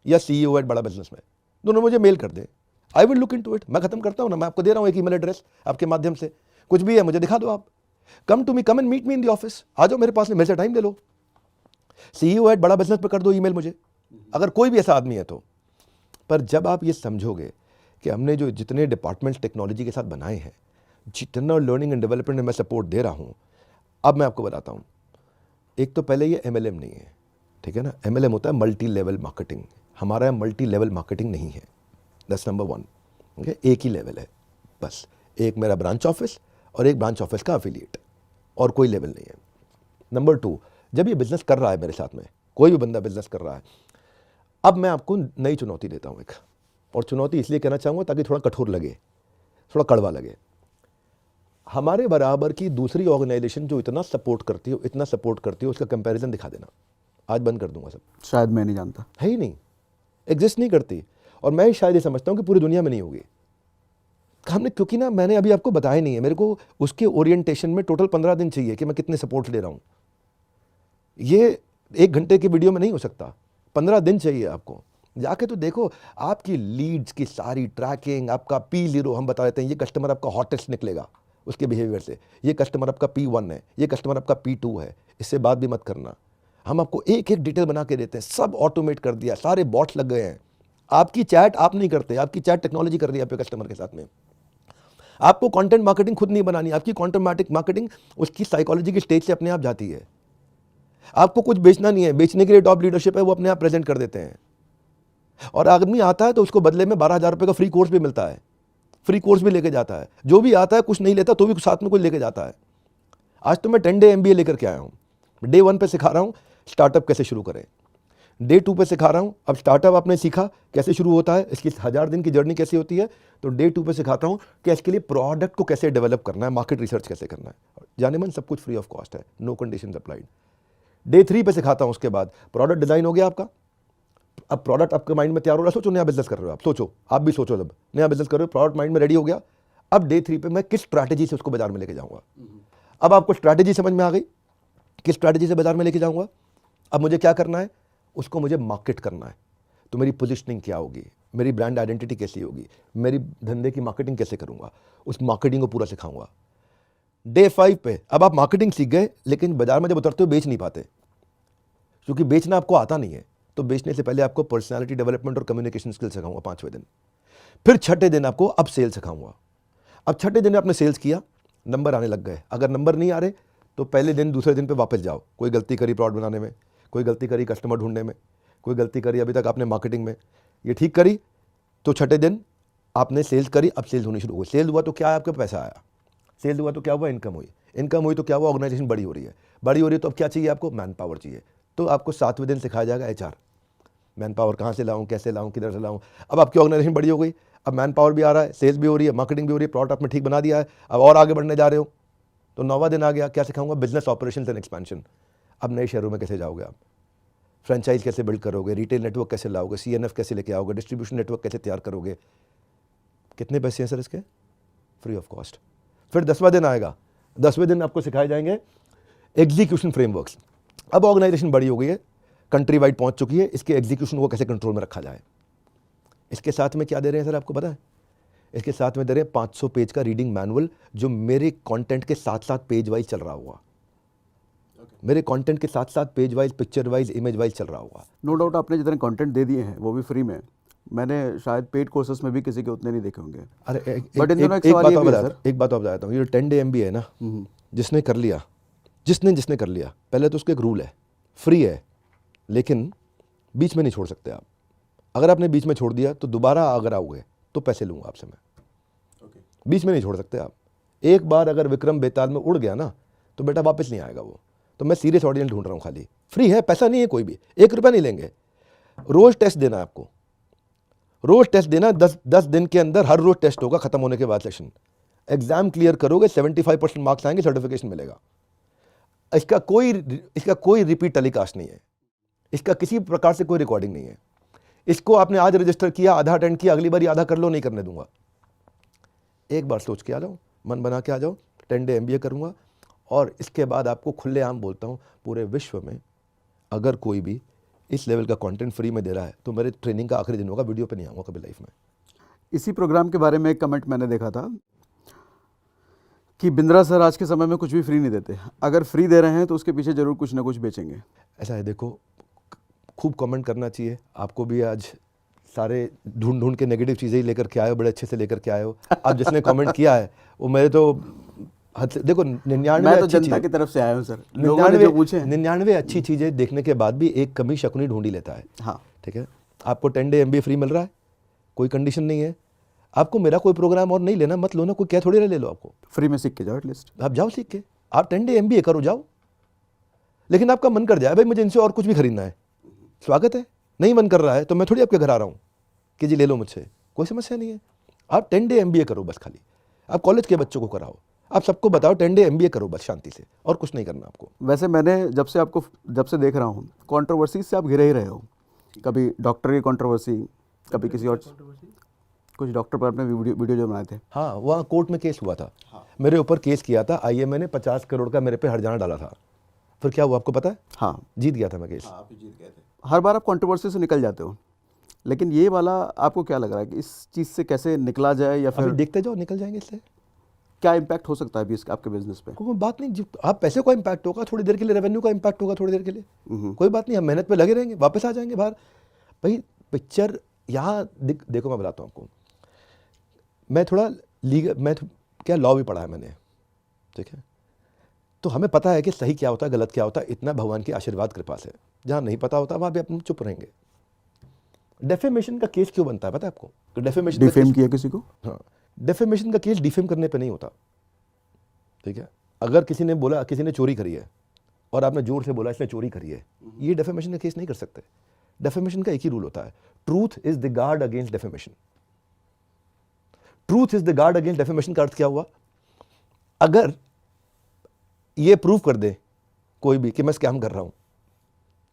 या CEO@badabusiness में, दोनों मुझे मेल कर दे। I will look into it. मैं खत्म करता हूँ ना, मैं आपको दे रहा हूँ एक ईमेल एड्रेस आपके माध्यम से, कुछ भी है मुझे दिखा दो आप। Come to me, come and meet me in the office, आ जाओ मेरे पास में, मेरे से टाइम ले लो। CEO@badabusiness पे कर दो ईमेल मुझे, अगर कोई भी ऐसा आदमी है तो। पर जब आप ये समझोगे कि हमने जो जितने डिपार्टमेंट्स टेक्नोलॉजी के साथ बनाए हैं, जितना लर्निंग एंड डेवलपमेंट में मैं सपोर्ट दे रहा हूँ, अब मैं आपको बताता हूँ। एक तो पहले ये MLM नहीं है, ठीक है ना। MLM होता है मल्टी लेवल मार्केटिंग, हमारा यहाँ मल्टी लेवल मार्केटिंग नहीं है। That's number 1। ओके, एक ही लेवल है बस, एक मेरा ब्रांच ऑफिस और एक ब्रांच ऑफिस का एफिलिएट, और कोई लेवल नहीं है। नंबर 2, जब ये बिजनेस कर रहा है मेरे साथ में, कोई भी बंदा बिजनेस कर रहा है, अब मैं आपको नई चुनौती देता हूँ एक, और चुनौती इसलिए कहना चाहूँगा ताकि थोड़ा कठोर लगे, थोड़ा कड़वा लगे। हमारे बराबर की दूसरी ऑर्गेनाइजेशन जो इतना सपोर्ट करती हो, इतना सपोर्ट करती हो, उसका कंपैरिजन दिखा देना। आज बंद कर दूंगा सब, शायद मैं नहीं जानता। है ही नहीं, एग्जिस्ट नहीं करती। और मैं शायद ये समझता हूँ कि पूरी दुनिया में नहीं होगी। हमने, क्योंकि ना मैंने अभी आपको बताया नहीं है, मेरे को उसके ओरिएंटेशन में टोटल 15 दिन चाहिए कि मैं कितने सपोर्ट ले रहा हूँ। ये 1 घंटे की वीडियो में नहीं हो सकता, 15 दिन चाहिए आपको। जाके तो देखो, आपकी लीड्स की सारी ट्रैकिंग, आपका P0 हम बता देते हैं, ये कस्टमर आपका हॉटेस्ट निकलेगा उसके बिहेवियर से, ये कस्टमर आपका P1 है, ये कस्टमर आपका P2 है, इससे बात भी मत करना। हम आपको एक एक डिटेल बना के देते हैं, सब ऑटोमेट कर दिया, सारे बॉट्स लग गए हैं। आपकी चैट आप नहीं करते, आपकी चैट टेक्नोलॉजी कर रही है आपके कस्टमर के साथ में। आपको कंटेंट मार्केटिंग खुद नहीं बनानी, आपकी कंटेंट मार्केटिंग उसकी साइकोलॉजी की स्टेज से अपने आप जाती है। आपको कुछ बेचना नहीं है, बेचने के लिए टॉप लीडरशिप है, वो अपने आप प्रेजेंट कर देते हैं। और आदमी आता है तो उसको बदले में 12,000 रुपये का फ्री कोर्स भी मिलता है, फ्री कोर्स भी लेके जाता है। जो भी आता है कुछ नहीं लेता तो भी साथ में कुछ लेके जाता है। आज तो मैं 10 डे MBA लेकर के आया हूँ। डे 1 पे सिखा रहा हूँ स्टार्टअप कैसे शुरू करें, डे 2 पे सिखा रहा हूँ, अब स्टार्टअप आपने सीखा कैसे शुरू होता है, इसकी 1000 दिन की जर्नी कैसी होती है, तो डे 2 पे सिखाता हूँ कि इसके लिए प्रोडक्ट को कैसे डेवलप करना है, मार्केट रिसर्च कैसे करना है। जाने मन सब कुछ फ्री ऑफ कॉस्ट है, नो कंडीशंस अप्लाइड। डे 3 पे सिखाता हूँ, उसके बाद प्रोडक्ट डिजाइन हो गया आपका। अब प्रोडक्ट आपके माइंड में तैयार हो रहा है, सोचो नया बिजनेस कर रहे हो आप, सोचो, आप भी सोचो, जब नया बिजनेस कर रहे हो, प्रोडक्ट माइंड में रेडी हो गया। अब डे 3 पे मैं किस स्ट्रैटेजी से उसको बाजार में लेके जाऊंगा। अब आपको स्ट्रैटेजी समझ में आ गई, किस स्ट्रैटेजी से बाजार में लेके जाऊंगा। अब मुझे क्या करना है, उसको मुझे मार्केट करना है। तो मेरी पोजीशनिंग क्या होगी, मेरी ब्रांड आइडेंटिटी कैसी होगी, मेरी धंधे की मार्केटिंग कैसे करूंगा, उस मार्केटिंग को पूरा सिखाऊंगा। डे 5 पे अब आप मार्केटिंग सीख गए, लेकिन बाजार में जब उतरते हो बेच नहीं पाते, क्योंकि बेचना आपको आता नहीं है। तो बेचने से पहले आपको पर्सनालिटी डेवलपमेंट और कम्युनिकेशन स्किल सिखाऊंगा 5वें दिन। फिर 6ठे दिन आपको अब सेल सिखाऊंगा। अब 6ठे दिन आपने सेल्स किया, नंबर आने लग गए। अगर नंबर नहीं आ रहे तो पहले दिन दूसरे दिन पे वापस जाओ। कोई गलती करी प्रोडक्ट बनाने में, कोई गलती करी कस्टमर ढूंढने में, कोई गलती करी अभी तक आपने मार्केटिंग में, ये ठीक करी तो 6ठे दिन आपने सेल्स करी। अब सेल्स होनी शुरू हुई। सेल हुआ तो क्या है, आपके पैसा आया। सेल हुआ तो क्या हुआ, इनकम हुई। इनकम हुई तो क्या हुआ, ऑर्गेनाइजेशन बड़ी हो रही है। बड़ी हो रही है तो अब क्या चाहिए आपको, मैन पावर चाहिए। तो आपको 7वें दिन सिखाया जाएगा HR, मैन पावर कहाँ से लाऊं, कैसे लाऊं, किधर से लाऊं। अब आपकी ऑर्गेनाइजेशन बड़ी हो गई, अब मैन पावर भी आ रहा है, सेल्स भी हो रही है, मार्केटिंग भी हो रही है, प्रोडक्ट आपने ठीक बना दिया है, अब और आगे बढ़ने जा रहे हो। तो 9वां दिन आ गया, क्या सिखाऊंगा, बिजनेस ऑपरेशंस एंड एक्सपेंशन। अब नए शहरों में कैसे जाओगे आप, फ्रेंचाइज कैसे बिल्ड करोगे, रिटेल नेटवर्क कैसे लाओगे, CNF कैसे लेके आओगे, डिस्ट्रीब्यूशन नेटवर्क कैसे तैयार करोगे। कितने पैसे हैं सर इसके, फ्री ऑफ कॉस्ट। फिर 10वां दिन आएगा, 10वें दिन आपको सिखाए जाएंगे एग्जीक्यूशन फ्रेमवर्क्स। अब ऑर्गेनाइजेशन बड़ी हो गई है, कंट्री वाइड पहुंच चुकी है, इसके एग्जीक्यूशन को कैसे कंट्रोल में रखा जाए। इसके साथ में क्या दे रहे हैं सर, आपको पता है, इसके साथ में दे रहे हैं 500 पेज का रीडिंग मैनुअल, जो मेरे कंटेंट के साथ साथ पेज वाइज चल रहा होगा। मेरे कंटेंट के साथ साथ page wise, picture wise, image wise चल रहा होगा। नो डाउट आपने जितने कंटेंट दे दिए हैं वो भी फ्री में। मैंने शायद पेड कोर्सेस में भी किसी के उतने नहीं देखे होंगे। अरे बट इन दोनों एक बात और बताता हूँ, ये 10 डे MBA है ना, जिसने कर लिया, जिसने कर लिया, पहले तो उसका एक रूल है, फ्री है, लेकिन बीच में नहीं छोड़ सकते आप। अगर आपने बीच में छोड़ दिया तो दोबारा अगर आओगे तो पैसे लूँगा आपसे मैं। बीच में नहीं छोड़ सकते आप। एक बार अगर विक्रम बेताल में उड़ गया ना तो बेटा वापस नहीं आएगा वो। तो मैं सीरियस ऑडियंस ढूंढ रहा हूँ, खाली फ्री है, पैसा नहीं है, कोई भी 1 रुपया नहीं लेंगे। रोज टेस्ट देना है आपको, रोज टेस्ट देना, 10 दिन के अंदर हर रोज टेस्ट होगा। खत्म होने के बाद सेशन, एग्जाम क्लियर करोगे, 75% मार्क्स आएंगे, सर्टिफिकेशन मिलेगा। इसका कोई रिपीट टेलीकास्ट नहीं है, इसका किसी प्रकार से कोई रिकॉर्डिंग नहीं है। इसको आपने आज रजिस्टर किया, आधा अटेंड किया, अगली बार आधा कर लो, नहीं करने दूंगा। एक बार सोच के आ जाओ, मन बना के आ जाओ, 10 डे MBA करूंगा। और इसके बाद आपको खुलेआम बोलता हूं, पूरे विश्व में अगर कोई भी इस लेवल का कंटेंट फ्री में दे रहा है तो मेरे ट्रेनिंग का आखिरी दिन होगा, वीडियो पे नहीं आऊंगा कभी लाइफ में। इसी प्रोग्राम के बारे में एक कमेंट मैंने देखा था कि बिंद्रा सर आज के समय में कुछ भी फ्री नहीं देते, अगर फ्री दे रहे हैं तो उसके पीछे जरूर कुछ ना कुछ बेचेंगे। ऐसा है, देखो, खूब कमेंट करना चाहिए। आपको भी आज सारे ढूंढ ढूंढ के नेगेटिव चीज़ें ही लेकर के आए हो, बड़े अच्छे से लेकर के आए हो। अब जिसने कमेंट किया है वो मेरे तो देखो 99 मैं तो अच्छी जनता चीज़, की तरफ से आया हूँ सर, लोगों ने जो पूछे हैं। 99 अच्छी चीज़ें देखने के बाद भी एक कमी शकुनी ढूंढ ही लेता है। हाँ, ठीक है, आपको 10 डे MBA फ्री मिल रहा है, कोई कंडीशन नहीं है। आपको मेरा कोई प्रोग्राम और नहीं लेना, मत लो ना, कोई क्या थोड़ी ना ले लो आपको, फ्री में सीख के जाओ एटलीस्ट। आप जाओ सीख के, आप 10 डे MBA करो जाओ। लेकिन आपका मन कर जाए भाई मुझे इनसे और कुछ भी खरीदना है, स्वागत है। नहीं मन कर रहा है तो मैं थोड़ी आपके घर आ रहा हूँ कि जी ले लो मुझसे, कोई समस्या नहीं है। आप 10 डे MBA करो बस, खाली आप कॉलेज के बच्चों को कराओ, आप सबको बताओ 10 डे MBA करो बस शांति से, और कुछ नहीं करना आपको। वैसे मैंने जब से देख रहा हूँ, कंट्रोवर्सी से आप घिरे ही रहे हो। कभी डॉक्टर की कंट्रोवर्सी, कभी किसी और, कुछ डॉक्टर पर आपने वीडियो जो बनाए थे। हाँ, वहाँ कोर्ट में केस हुआ था। मेरे ऊपर केस किया था IMA ने, 50 करोड़ का मेरे पे हर्जाना डाला था। फिर क्या हुआ आपको पता है? हाँ, जीत गया था मैं केस। आप जीत गए थे। हर बार आप कंट्रोवर्सी से निकल जाते हो, लेकिन ये वाला आपको क्या लग रहा है कि इस चीज़ से कैसे निकला जाए, या अभी फिर देखते जाओ निकल जाएंगे इससे। क्या इम्पैक्ट हो सकता है अभी आपके बिजनेस पे? कोई बात नहीं, आप पैसे का इम्पैक्ट होगा थोड़ी देर के लिए, रेवेन्यू का इम्पैक्ट होगा थोड़ी देर के लिए, कोई बात नहीं, हम मेहनत पे लगे रहेंगे, वापस आ जाएंगे बाहर। भाई पिक्चर यहाँ देखो, मैं बताता हूँ आपको, मैं थोड़ा क्या लॉ भी पढ़ा है मैंने, ठीक है, तो हमें पता है कि सही क्या होता है गलत क्या होता है, इतना भगवान की आशीर्वाद कृपा से। जहाँ नहीं पता होता वहाँ भी अपन चुप रहेंगे। डेफेमेशन का केस क्यों बनता है पता है आपको? तो डेफेमेशन डिफेम किया किसी को? हाँ, डेफेमेशन का केस डिफेम करने पे नहीं होता, ठीक है। अगर किसी ने बोला किसी ने चोरी करी है और आपने जोर से बोला इसने चोरी करी है, ये डेफेमेशन का केस नहीं कर सकते। डेफेमेशन का एक ही रूल होता है, truth is the guard against defamation. Truth is the guard against defamation का अर्थ क्या हुआ? अगर ये प्रूव कर दे कोई भी कि मैं स्कैम कर रहा हूं,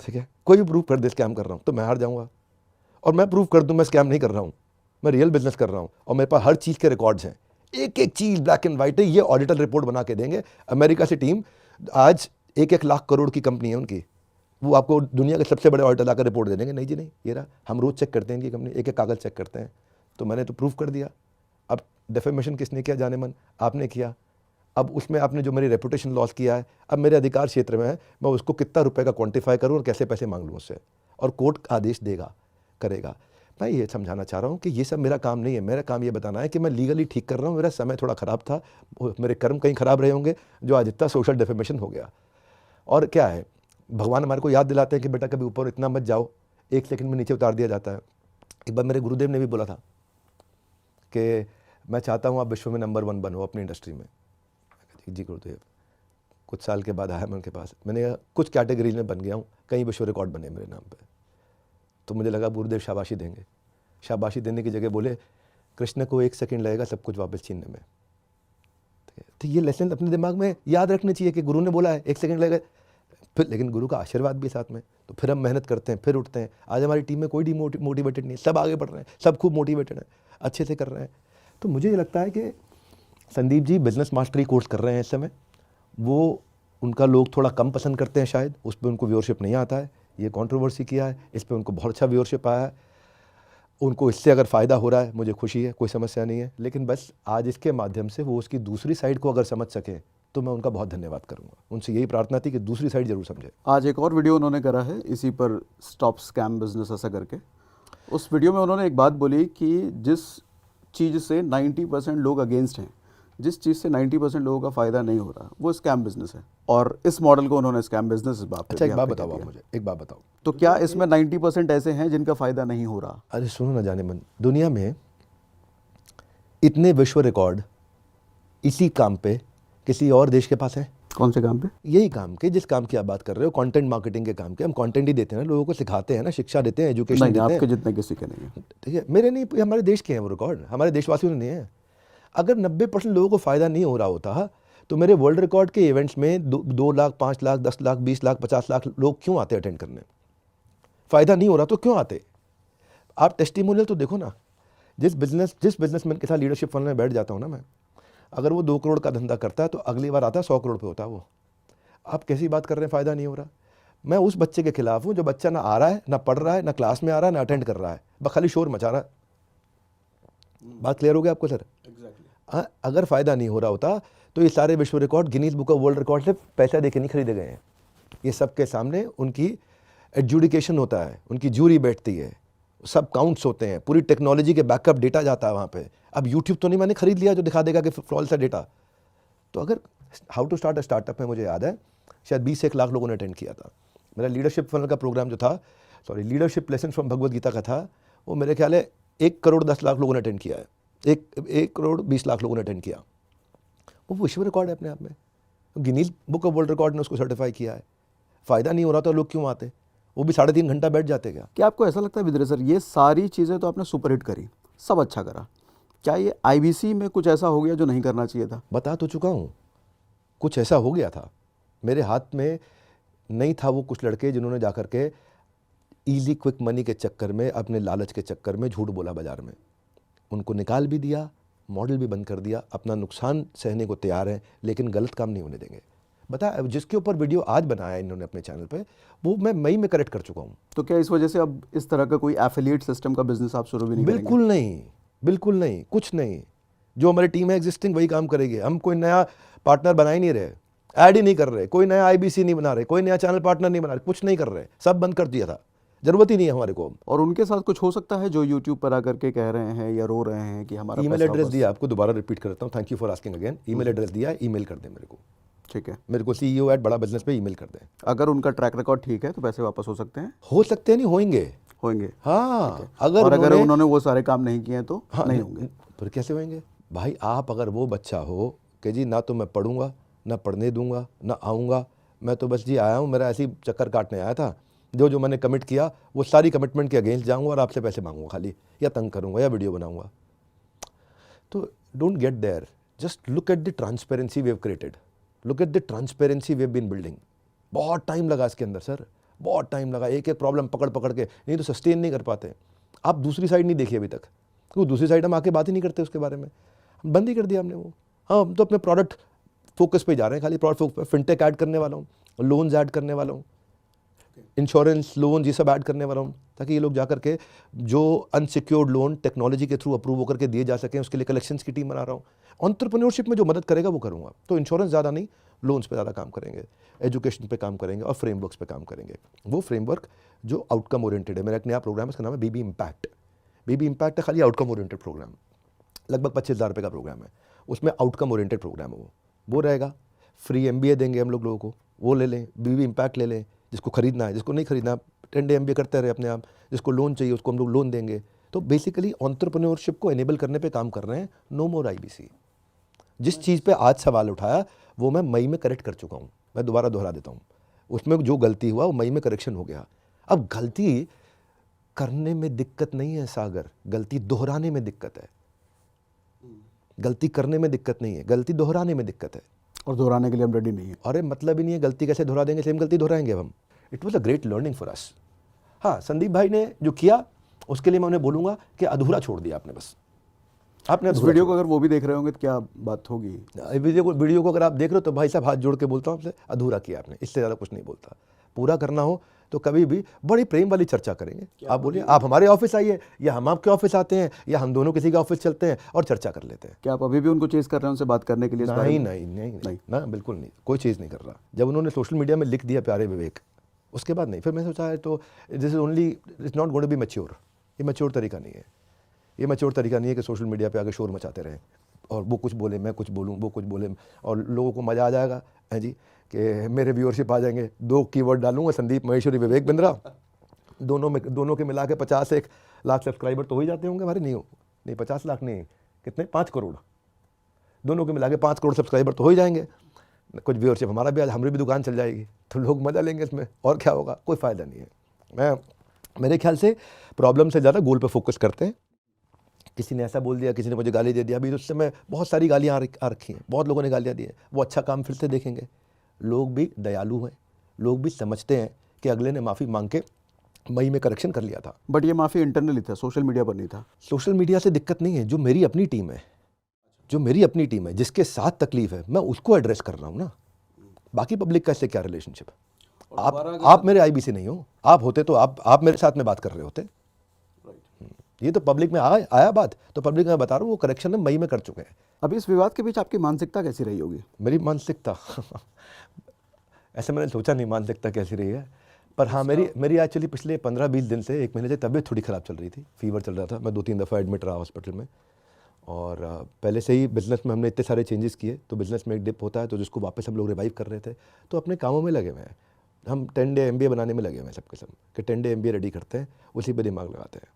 ठीक है, कोई भी प्रूव कर दे स्कैम कर रहा हूं, तो मैं हार जाऊंगा। और मैं प्रूव कर दूं मैं स्कैम नहीं कर रहा हूं, मैं रियल बिजनेस कर रहा हूं, और मेरे पास हर चीज़ के रिकॉर्ड्स हैं, एक एक चीज़ ब्लैक एंड वाइट है। ये ऑडिटर रिपोर्ट बना के देंगे। अमेरिका से टीम आज 1-1 लाख करोड़ की कंपनी है उनकी, वो आपको दुनिया के सबसे बड़े ऑडिटर लाकर रिपोर्ट दे देंगे, नहीं जी नहीं, ये रहा, हम रोज चेक करते हैं इनकी कंपनी, एक एक कागज़ चेक करते हैं। तो मैंने तो प्रूफ कर दिया। अब डेफेमेशन किसने किया? जाने मन आपने किया। अब उसमें आपने जो मेरी रेपुटेशन लॉस किया है, अब मेरे अधिकार क्षेत्र में है, मैं उसको कितना रुपए का क्वांटिफाई करूं और कैसे पैसे मांग लूं उससे, और कोर्ट आदेश देगा, करेगा। मैं ये समझाना चाह रहा हूं कि ये सब मेरा काम नहीं है। मेरा काम ये बताना है कि मैं लीगली ठीक कर रहा हूं। मेरा समय थोड़ा ख़राब था, मेरे कर्म कहीं ख़राब रहे होंगे जो आज इतना सोशल डेफेमेशन हो गया। और क्या है, भगवान हमारे को याद दिलाते हैं कि बेटा कभी ऊपर इतना मत जाओ, 1 सेकंड में नीचे उतार दिया जाता है। एक बार मेरे गुरुदेव ने भी बोला था कि मैं चाहता हूँ आप विश्व में नंबर 1 बनो अपनी इंडस्ट्री में। जी गुरुदेव। कुछ साल के बाद आया मैं उनके पास, मैंने कहा कुछ कैटेगरीज में बन गया हूँ, कई विश्व रिकॉर्ड बने मेरे नाम पे। तो मुझे लगा गुरुदेव शाबाशी देंगे। शाबाशी देने की जगह बोले कृष्ण को 1 सेकंड लगेगा सब कुछ वापस छीनने में। तो ये लेसन अपने दिमाग में याद रखनी चाहिए कि गुरु ने बोला है 1 सेकंड लगेगा, फिर लेकिन गुरु का आशीर्वाद भी साथ में। तो फिर हम मेहनत करते हैं, फिर उठते हैं। आज हमारी टीम में कोई डिमोटिवेटेड नहीं है, सब आगे बढ़ रहे हैं, सब खूब मोटिवेटेड हैं, अच्छे से कर रहे हैं। तो मुझे ये लगता है कि Sandeep ji business mastery course कर रहे हैं इस समय, वो उनका लोग थोड़ा कम पसंद करते हैं शायद, उस पर उनको व्यूअरशिप नहीं आता है। ये कंट्रोवर्सी किया है, इस पर उनको बहुत अच्छा व्यूअरशिप आया है। उनको इससे अगर फ़ायदा हो रहा है मुझे खुशी है, कोई समस्या नहीं है। लेकिन बस आज इसके माध्यम से वो उसकी दूसरी साइड को अगर समझ सकें तो मैं उनका बहुत धन्यवाद करूंगा। उनसे यही प्रार्थना थी कि दूसरी साइड जरूर समझे। आज एक और वीडियो उन्होंने करा है इसी पर, स्टॉप स्कैम बिजनेस ऐसा करके। उस वीडियो में उन्होंने एक बात बोली कि जिस चीज़ से 90% लोग अगेंस्ट हैं, जिस चीज़ से 90% लोगों का फ़ायदा नहीं हो रहा, वो स्कैम बिजनेस है। और इस मॉडल को उन्होंने स्कैम बिजनेस बात। अच्छा एक बात बताओ आप मुझे, एक बात बताओ, तो क्या इसमें 90% ऐसे हैं जिनका फ़ायदा नहीं हो रहा? अरे सुनो ना जाने मन, दुनिया में इतने विश्व रिकॉर्ड इसी काम पे किसी और देश के पास है? कौन से काम पे? यही काम के, जिस काम की आप बात कर रहे हो, कंटेंट मार्केटिंग के काम के। हम कंटेंट ही देते हैं ना, लोगों को सिखाते हैं ना, शिक्षा देते हैं, एजुकेशन देते हैं। आपके जितने किसी के नहीं है। ठीक है, मेरे नहीं, हमारे देश के हैं वो रिकॉर्ड, हमारे देशवासियों ने नहीं है। अगर 90% लोगों को फ़ायदा नहीं हो रहा होता तो मेरे वर्ल्ड रिकॉर्ड के इवेंट्स में 2 लाख, 5 लाख, 10 लाख, 20 लाख, 50 लाख लोग क्यों आते अटेंड करने? फ़ायदा नहीं हो रहा तो क्यों आते? आप टेस्टिमोनियल तो देखो ना। जिस बिजनेसमैन के साथ लीडरशिप फंड में बैठ जाता हूँ ना मैं, अगर वो 2 करोड़ का धंधा करता है तो अगली बार आता है 100 करोड़ पे होता है वो। आप कैसी बात कर रहे हैं फ़ायदा नहीं हो रहा? मैं उस बच्चे के खिलाफ हूँ जो बच्चा ना आ रहा है, ना पढ़ रहा है, ना क्लास में आ रहा है, ना अटेंड कर रहा है, बस खाली शोर मचा रहा है। बात क्लियर हो गया आपको सर? अगर फ़ायदा नहीं हो रहा होता तो ये सारे विश्व record Guinness book of world record से पैसा दे के नहीं खरीदे गए हैं। ये सबके सामने उनकी एडजुडिकेशन होता है, उनकी जूरी बैठती है, सब काउंट्स होते हैं, पूरी टेक्नोलॉजी के बैकअप डेटा जाता है वहाँ पे। अब यूट्यूब तो नहीं मैंने खरीद लिया जो दिखा देगा कि फ्लॉलेस है डेटा। तो अगर how to start a startup में मुझे याद है शायद 20 से 1 लाख लोगों ने अटेंड किया था। मेरा लीडरशिप फनल का प्रोग्राम जो था, sorry leadership lesson from Bhagavad Gita का था, वो मेरे ख्याल है 1 करोड़ 10 लाख लोगों ने अटेंड किया है, 1 करोड़ 20 लाख लोगों ने अटेंड किया। वो विश्व रिकॉर्ड है अपने आप में, Guinness book of world record ने उसको सर्टिफाई किया है। फ़ायदा नहीं हो रहा तो लोग क्यों आते? वो भी 3.5 घंटा बैठ जाते क्या? क्या आपको ऐसा लगता है विद्रे सर, ये सारी चीज़ें तो आपने सुपरहिट करी, सब अच्छा करा, क्या ये आईबीसी में कुछ ऐसा हो गया जो नहीं करना चाहिए था? बता तो चुका हूँ, कुछ ऐसा हो गया था। मेरे हाथ में नहीं था वो कुछ लड़के जिन्होंने जाकर के इजी क्विक मनी के चक्कर में, अपने लालच के चक्कर में झूठ बोला बाजार में। उनको निकाल भी दिया, मॉडल भी बंद कर दिया, अपना नुकसान सहने को तैयार है, लेकिन गलत काम नहीं होने देंगे। बता, जिसके ऊपर वीडियो आज बनाया है इन्होंने अपने चैनल पे, वो मैं मई में करेक्ट कर चुका हूँ। तो क्या इस वजह से अब इस तरह का कोई एफिलिएट सिस्टम का बिजनेस आप शुरू भी नहीं करेंगे? बिल्कुल नहीं, बिल्कुल नहीं, कुछ नहीं। जो हमारी टीम है एग्जिस्टिंग वही काम करेगी। हम कोई नया पार्टनर बना ही नहीं रहे, ऐड ही नहीं कर रहे, कोई नया आईबीसी नहीं बना रहे, कोई नया चैनल पार्टनर नहीं बना रहे, कुछ नहीं कर रहे, सब बंद कर दिया था, जरूरत ही नहीं है हमारे को। और उनके साथ कुछ हो सकता है जो यूट्यूब पर आकर के कह रहे हैं या रो रहे हैं कि हमारा ईमेल पैसा एड्रेस वापस- दिया, आपको दोबारा रिपीट करता हूँ, thank you for asking again. Email address दिया, ईमेल कर दे मेरे को, ठीक है, मेरे को CEO@बड़ा बिजनेस पे ईमेल कर दें। अगर उनका ट्रैक रिकॉर्ड ठीक है तो पैसे वापस हो सकते हैं, हो सकते हैं, नहीं होंगे। होंगे। हाँ, और अगर उन्होंने वो सारे काम नहीं किए तो हाँ, नहीं होंगे। फिर कैसे होंगे भाई? आप अगर वो बच्चा हो कि जी ना तो मैं पढ़ूंगा, ना पढ़ने दूंगा, ना आऊँगा, मैं तो बस जी आया हूँ, मेरा ऐसी चक्कर काटने आया था, जो जो मैंने कमिट किया वो सारी कमिटमेंट के अगेंस्ट जाऊँगा और आपसे पैसे मांगूंगा खाली, या तंग करूँगा, या वीडियो बनाऊँगा। तो don't get there, just look at the transparency we have created, look at the transparency we have been building. बहुत टाइम लगा इसके अंदर सर, बहुत टाइम लगा, एक एक प्रॉब्लम पकड़ पकड़ के, नहीं तो सस्टेन नहीं कर पाते। आप दूसरी साइड नहीं देखी अभी तक, क्योंकि दूसरी साइड हम आके बात ही नहीं करते उसके बारे में, हम बंद ही कर दिया हमने वो। हाँ, हम तो अपने प्रोडक्ट फोकस पे जा रहे हैं, खाली प्रोडक्ट फोकस पे। फिनटेक ऐड करने वाला हूँ, लोन्स ऐड करने वाला हूँ, इंश्योरेंस लोन ये सब ऐड करने वाला हूँ, ताकि ये लोग जाकर के जो अनसिक्योर्ड लोन टेक्नोलॉजी के थ्रू अप्रूव होकर के दिए जा सकें, उसके लिए कलेक्शंस की टीम बना रहा हूँ। एंटरप्रेन्योरशिप में जो मदद करेगा वो करूँगा। तो इंश्योरेंस ज़्यादा नहीं, लोन्स पे ज़्यादा काम करेंगे, एजुकेशन पे काम करेंगे और फ्रेमवर्क्स पे काम करेंगे। वो फ्रेमवर्क जो आउटकम ओरिएंटेड है। मेरा एक नया प्रोग्राम है, उसका नाम है बीबी इम्पैक्ट। बीबी इम्पैक्ट है खाली आउटकम ओरिएंटेड प्रोग्राम, लगभग 25,000 रुपये का प्रोग्राम है। उसमें आउटकम ओरिएंटेड प्रोग्राम है वो रहेगा। फ्री MBA देंगे हम लोगों को, वो ले लें, बीबी इम्पैक्ट ले लें, जिसको खरीदना है, जिसको नहीं खरीदना 10 डे MBA करते रहे अपने आप, जिसको लोन चाहिए उसको हम लोग लोन देंगे। तो बेसिकली एंटरप्रेन्योरशिप को एनेबल करने पे काम कर रहे हैं। नो मोर IBC। जिस चीज़ पे आज सवाल उठाया वो मैं मई में करेक्ट कर चुका हूँ, मैं दोबारा दोहरा देता हूँ। उसमें जो गलती हुआ वो मई में करेक्शन हो गया। अब गलती करने में दिक्कत नहीं है सागर, गलती दोहराने में दिक्कत है। गलती करने में दिक्कत नहीं है, गलती दोहराने में दिक्कत है। और दोहराने के लिए हम रेडी नहीं है। अरे मतलब ही नहीं है, गलती कैसे दोहरा देंगे, सेम गलती दोहराएंगे अब हम। It was a great learning for us. हाँ, संदीप भाई ने जो किया उसके लिए मैं उन्हें बोलूँगा कि अधूरा छोड़ दिया आपने, बस आपने इस अधूरा वीडियो को अगर वो भी देख रहे होंगे तो क्या बात होगी? वीडियो को अगर आप देख रहे हो तो भाई साहब हाथ जोड़ के बोलता हूँ आपसे, अधूरा किया आपने, इससे ज़्यादा कुछ नहीं बोलता। पूरा करना हो तो कभी भी बड़ी प्रेम वाली चर्चा करेंगे। आप बोलिए, आप हमारे ऑफिस आइए या हम आपके ऑफिस आते हैं या हम दोनों किसी के ऑफिस चलते हैं और चर्चा कर लेते हैं। क्या आप अभी भी उनको चेस कर रहे हैं उनसे बात करने के लिए इस बारे नहीं में? नहीं नहीं नहीं ना, बिल्कुल नहीं, कोई चीज़ नहीं कर रहा। जब उन्होंने सोशल मीडिया में लिख दिया प्यारे विवेक, उसके बाद नहीं। फिर मैं सोचा है तो this is only, it's not going to be mature. ये मैच्योर तरीका नहीं है, ये मैच्योर तरीका नहीं है कि सोशल मीडिया पे आके शोर मचाते रहें और वो कुछ बोले मैं कुछ बोलूँ, वो कुछ बोले और लोगों को मज़ा आ जाएगा है जी कि मेरे व्यूअरशिप आ जाएंगे। 2 कीवर्ड डालूंगा, संदीप महेश्वरी, विवेक बिंद्रा, दोनों के मिला के 50 लाख सब्सक्राइबर तो हो ही जाते होंगे हमारे। नहीं 50 लाख नहीं, कितने, 5 करोड़, दोनों के मिला के 5 करोड़ सब्सक्राइबर तो हो ही जाएंगे। कुछ व्यूअरशिप हमारा भी, आज हमारी भी दुकान चल जाएगी, तो लोग मज़ा लेंगे इसमें, और क्या होगा, कोई फ़ायदा नहीं है। मेरे ख्याल से प्रॉब्लम से ज़्यादा गोल पे फोकस करते हैं। किसी ने ऐसा बोल दिया, किसी ने मुझे गाली दे दिया, अभी उस समय बहुत सारी गालियाँ आ रखी हैं, बहुत लोगों ने गालियाँ दी हैं। वो अच्छा काम फिर से देखेंगे। लोग भी दयालु हैं, लोग भी समझते हैं कि अगले ने माफ़ी मांग के मई में करेक्शन कर लिया था। बट ये माफ़ी इंटरनली था, सोशल मीडिया पर नहीं था। सोशल मीडिया से दिक्कत नहीं है, जो मेरी अपनी टीम है, जो मेरी अपनी टीम है, जिसके साथ तकलीफ है, मैं उसको एड्रेस कर रहा हूँ ना। बाकी पब्लिक का इससे क्या रिलेशनशिप? आप मेरे IBC नहीं हो, आप होते तो आप मेरे साथ में बात कर रहे होते। ये तो पब्लिक में आया बात, तो पब्लिक में बता रहा हूँ वो करेक्शन में मई में कर चुके हैं। अभी इस विवाद के बीच आपकी मानसिकता कैसी रही होगी? मेरी मानसिकता ऐसे मैंने सोचा नहीं मानसिकता कैसी रही है। पर हाँ, मेरी एक्चुअली पिछले 15-20 दिन से, 1 महीने से तबीयत थोड़ी ख़राब चल रही थी, फीवर चल रहा था, मैं 2-3 दफ़ा एडमिट रहा हॉस्पिटल में। और पहले से ही बिज़नेस में हमने इतने सारे चेंजेस किए, तो बिज़नेस में एक डिप होता है, तो जिसको वापस हम लोग रिवाइव कर रहे थे, तो अपने कामों में लगे हुए हैं। हम 10 डे MBA बनाने में लगे हुए हैं सब के सब, कि 10 डे MBA रेडी करते हैं, उसी पे दिमाग लगाते हैं,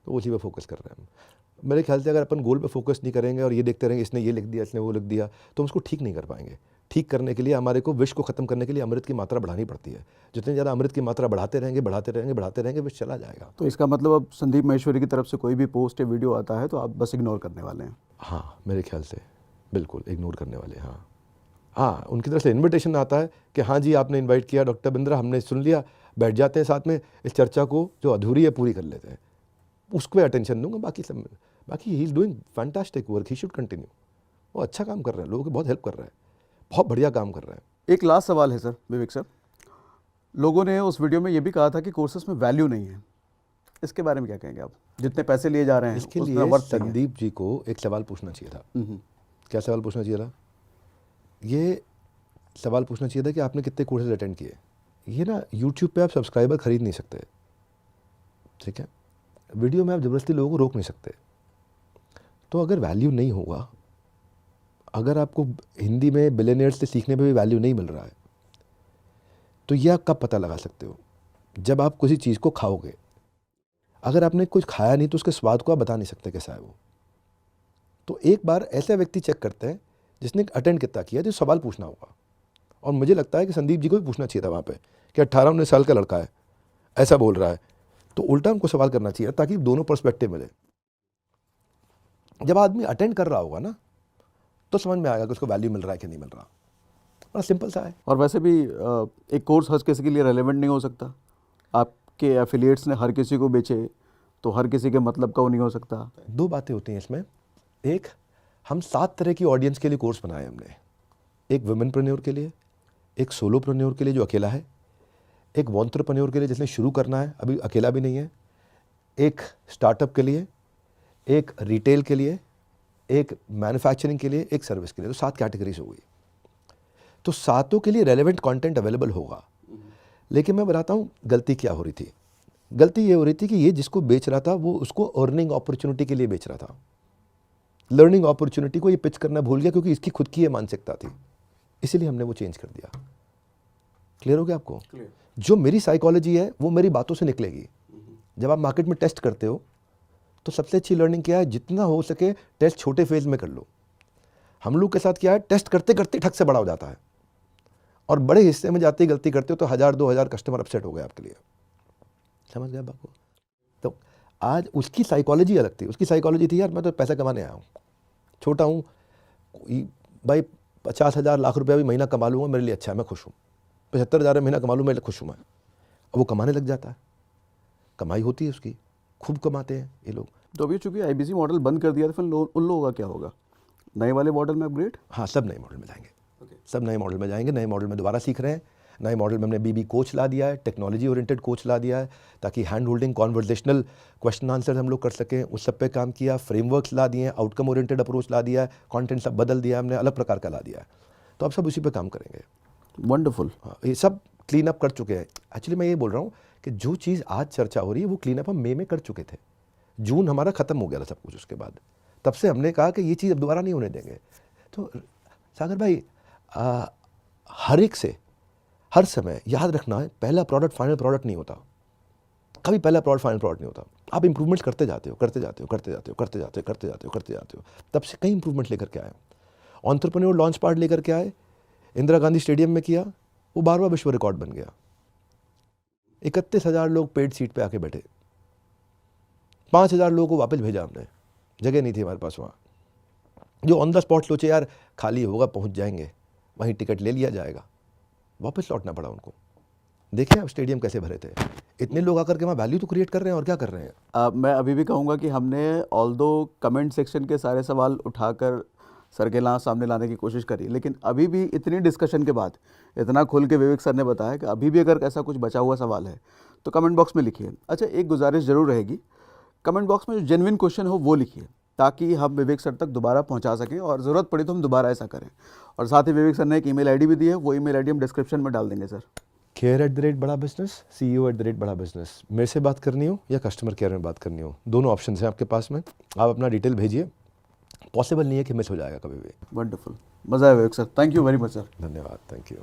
तो उसी पे फोकस कर रहे हैं हम। मेरे ख्याल से अगर अपन गोल पे फोकस नहीं करेंगे और ये देखते रहेंगे इसने ये लिख दिया, इसने वो लिख दिया, तो हम उसको ठीक नहीं कर पाएंगे। ठीक करने के लिए हमारे को विष को ख़त्म करने के लिए अमृत की मात्रा बढ़ानी पड़ती है। जितनी ज़्यादा अमृत की मात्रा बढ़ाते रहेंगे विष चला जाएगा। तो इसका मतलब अब संदीप माहेश्वरी की तरफ से कोई भी पोस्ट या वीडियो आता है तो आप बस इग्नोर करने वाले हैं? हाँ, मेरे ख्याल से बिल्कुल इग्नोर करने वाले। हाँ, उनकी तरफ से इन्विटेशन आता है कि हाँ जी आपने इनवाइट किया डॉक्टर बिंद्रा, हमने सुन लिया, बैठ जाते हैं साथ में, इस चर्चा को जो अधूरी है पूरी कर लेते हैं, उसको अटेंशन दूंगा। बाकी he is doing fantastic work, he should continue. वो अच्छा काम कर रहे हैं, लोगों की बहुत हेल्प कर रहे हैं, बहुत बढ़िया काम कर रहे हैं। एक लास्ट सवाल है सर, विवेक सर, लोगों ने उस वीडियो में ये भी कहा था कि कोर्सेज में वैल्यू नहीं है, इसके बारे में क्या कहेंगे आप? जितने पैसे लिए जा रहे हैं इसके उसमें लिए वर्थ नहीं है। संदीप जी को एक सवाल पूछना चाहिए था। हम्म, क्या सवाल पूछना चाहिए था? ये सवाल पूछना चाहिए था कि आपने कितने कोर्सेज अटेंड किए। ये ना यूट्यूब पे आप सब्सक्राइबर खरीद नहीं सकते, ठीक है? वीडियो में आप ज़बरदस्ती लोगों को रोक नहीं सकते। तो अगर वैल्यू नहीं होगा, अगर आपको हिंदी में बिलियनियर्स से सीखने पे भी वैल्यू नहीं मिल रहा है, तो ये आप कब पता लगा सकते हो? जब आप किसी चीज़ को खाओगे। अगर आपने कुछ खाया नहीं तो उसके स्वाद को आप बता नहीं सकते कैसा है वो। तो एक बार ऐसा व्यक्ति चेक करते हैं जिसने अटेंड कितना किया, तो सवाल पूछना होगा। और मुझे लगता है कि संदीप जी को भी पूछना चाहिए था वहाँ पे कि 18-19 साल का लड़का है, ऐसा बोल रहा है, तो उल्टा हमको सवाल करना चाहिए ताकि दोनों पर्सपेक्टिव मिले। जब आदमी अटेंड कर रहा होगा ना, तो समझ में आएगा कि उसको वैल्यू मिल रहा है कि नहीं मिल रहा। बड़ा सिंपल सा है। और वैसे भी एक कोर्स हर किसी के लिए रेलेवेंट नहीं हो सकता। आपके एफिलिएट्स ने हर किसी को बेचे तो हर किसी के मतलब का वो नहीं हो सकता। 2 बातें होती हैं इसमें। एक, हम 7 तरह की ऑडियंस के लिए कोर्स बनाए हमने। एक वुमेनप्रेन्योर के लिए, एक सोलोप्रेन्योर के लिए जो अकेला है, एक वॉन्ट्रप्रेन्योर के लिए जिसने शुरू करना है, अभी अकेला भी नहीं है, एक स्टार्टअप के लिए, एक रिटेल के लिए, एक मैन्युफैक्चरिंग के लिए, एक सर्विस के लिए। तो 7 कैटेगरीज हो गई। तो 7 के लिए रेलेवेंट कंटेंट अवेलेबल होगा। लेकिन मैं बताता हूँ गलती क्या हो रही थी। गलती ये हो रही थी कि ये जिसको बेच रहा था वो उसको अर्निंग अपॉर्चुनिटी के लिए बेच रहा था। लर्निंग अपॉर्चुनिटी को ये पिच करना भूल गया, क्योंकि इसकी खुद की ये मानसिकता थी, इसीलिए हमने वो चेंज कर दिया। क्लियर हो गया आपको? जो मेरी साइकोलॉजी है वो मेरी बातों से निकलेगी। जब आप मार्केट में टेस्ट करते हो तो सबसे अच्छी लर्निंग क्या है? जितना हो सके टेस्ट छोटे फेज में कर लो। हम लोग के साथ क्या है, टेस्ट करते करते ठग से बड़ा हो जाता है, और बड़े हिस्से में जाते ही गलती करते हो तो 1000-2000 कस्टमर अपसेट हो गए आपके लिए। समझ गए बात को? तो आज उसकी साइकोलॉजी अलग थी। उसकी साइकोलॉजी थी यार मैं तो पैसा कमाने आया हूँ, छोटा हूँ भाई, 50,000 लाख रुपया भी महीना कमा लूँगा मेरे लिए अच्छा है, मैं खुश हूँ। 75,000 महीना कमा लूँ, मेरे लिए खुश हूँ मैं। अब वो कमाने लग जाता है, कमाई होती है उसकी, खूब कमाते हैं ये लोग। तो अभी चूंकि IBC मॉडल बंद कर दिया, तो फिर उन लोगों का क्या होगा? नए वाले मॉडल में अपग्रेड? हाँ, सब नए मॉडल में जाएंगे। सब नए मॉडल में जाएंगे। नए मॉडल में दोबारा सीख रहे हैं। नए मॉडल में हमने BB कोच ला दिया है, टेक्नोलॉजी ओरिएंटेड कोच ला दिया है, ताकि hand holding conversational question answer हम लोग कर सकें। उस सब पे काम किया। फ्रेमवर्क्स ला दिए हैं, आउटकम ओरिएंटेड अप्रोच ला दिया है, कंटेंट सब बदल दिया हमने, अलग प्रकार का ला दिया है। तो अब सब उसी पे काम करेंगे। वंडरफुल। हाँ, ये सब क्लीन अप कर चुके हैं। एक्चुअली मैं ये बोल रहा हूँ कि जो चीज़ आज चर्चा हो रही है वो क्लीन अप हम मई में कर चुके थे। जून हमारा ख़त्म हो गया था सब कुछ। उसके बाद तब से हमने कहा कि ये चीज़ अब दोबारा नहीं होने देंगे। तो सागर भाई, हर एक से हर समय याद रखना है, पहला प्रोडक्ट फाइनल प्रोडक्ट नहीं होता। कभी पहला प्रोडक्ट फाइनल प्रोडक्ट नहीं होता। आप इंप्रूवमेंट्स करते जाते हो, करते जाते हो, करते जाते हो, करते जाते हो, करते जाते हो, करते जाते हो। तब से कई इंप्रूवमेंट लेकर के आए। एंटरप्रेन्योर लॉन्च पार्ट लेकर के आए, इंदिरा गांधी स्टेडियम में किया, वो 12वां विश्व रिकॉर्ड बन गया। 31,000 लोग पेड सीट पे आके बैठे। 5,000 लोगों को वापस भेजा हमने, जगह नहीं थी हमारे पास वहाँ। जो ऑन द स्पॉट सोचे यार खाली होगा पहुँच जाएंगे, वहीं टिकट ले लिया जाएगा, वापस लौटना पड़ा उनको। देखें आप स्टेडियम कैसे भरे थे। इतने लोग आकर के वहाँ वैल्यू तो क्रिएट कर रहे हैं, और क्या कर रहे हैं। मैं अभी भी कहूँगा कि हमने ऑल्दो कमेंट सेक्शन के सारे सवाल उठाकर सर के सामने लाने की कोशिश करी, लेकिन अभी भी इतनी डिस्कशन के बाद, इतना खुल के विवेक सर ने बताया कि अभी भी अगर ऐसा कुछ बचा हुआ सवाल है तो कमेंट बॉक्स में लिखिए। अच्छा, एक गुजारिश ज़रूर रहेगी, कमेंट बॉक्स में जो जेन्युइन क्वेश्चन हो वो लिखिए, ताकि हम विवेक सर तक दोबारा पहुंचा सकें, और ज़रूरत पड़ी तो हम दोबारा ऐसा करें। और साथ ही विवेक सर ने एक ईमेल आईडी भी दी है, वो ईमेल आईडी हम डिस्क्रिप्शन में डाल देंगे सर। care@बड़ा बिजनेस, CEO@बड़ा बिजनेस। मेरे से बात करनी हो या कस्टमर केयर में बात करनी हो, दोनों ऑप्शन हैं आपके पास में। आप अपना डिटेल भेजिए, पॉसिबल नहीं है कि मिस हो जाएगा कभी भी। वंडरफुल, मज़ा आया Vivek sir, thank you very much sir. धन्यवाद, थैंक यू।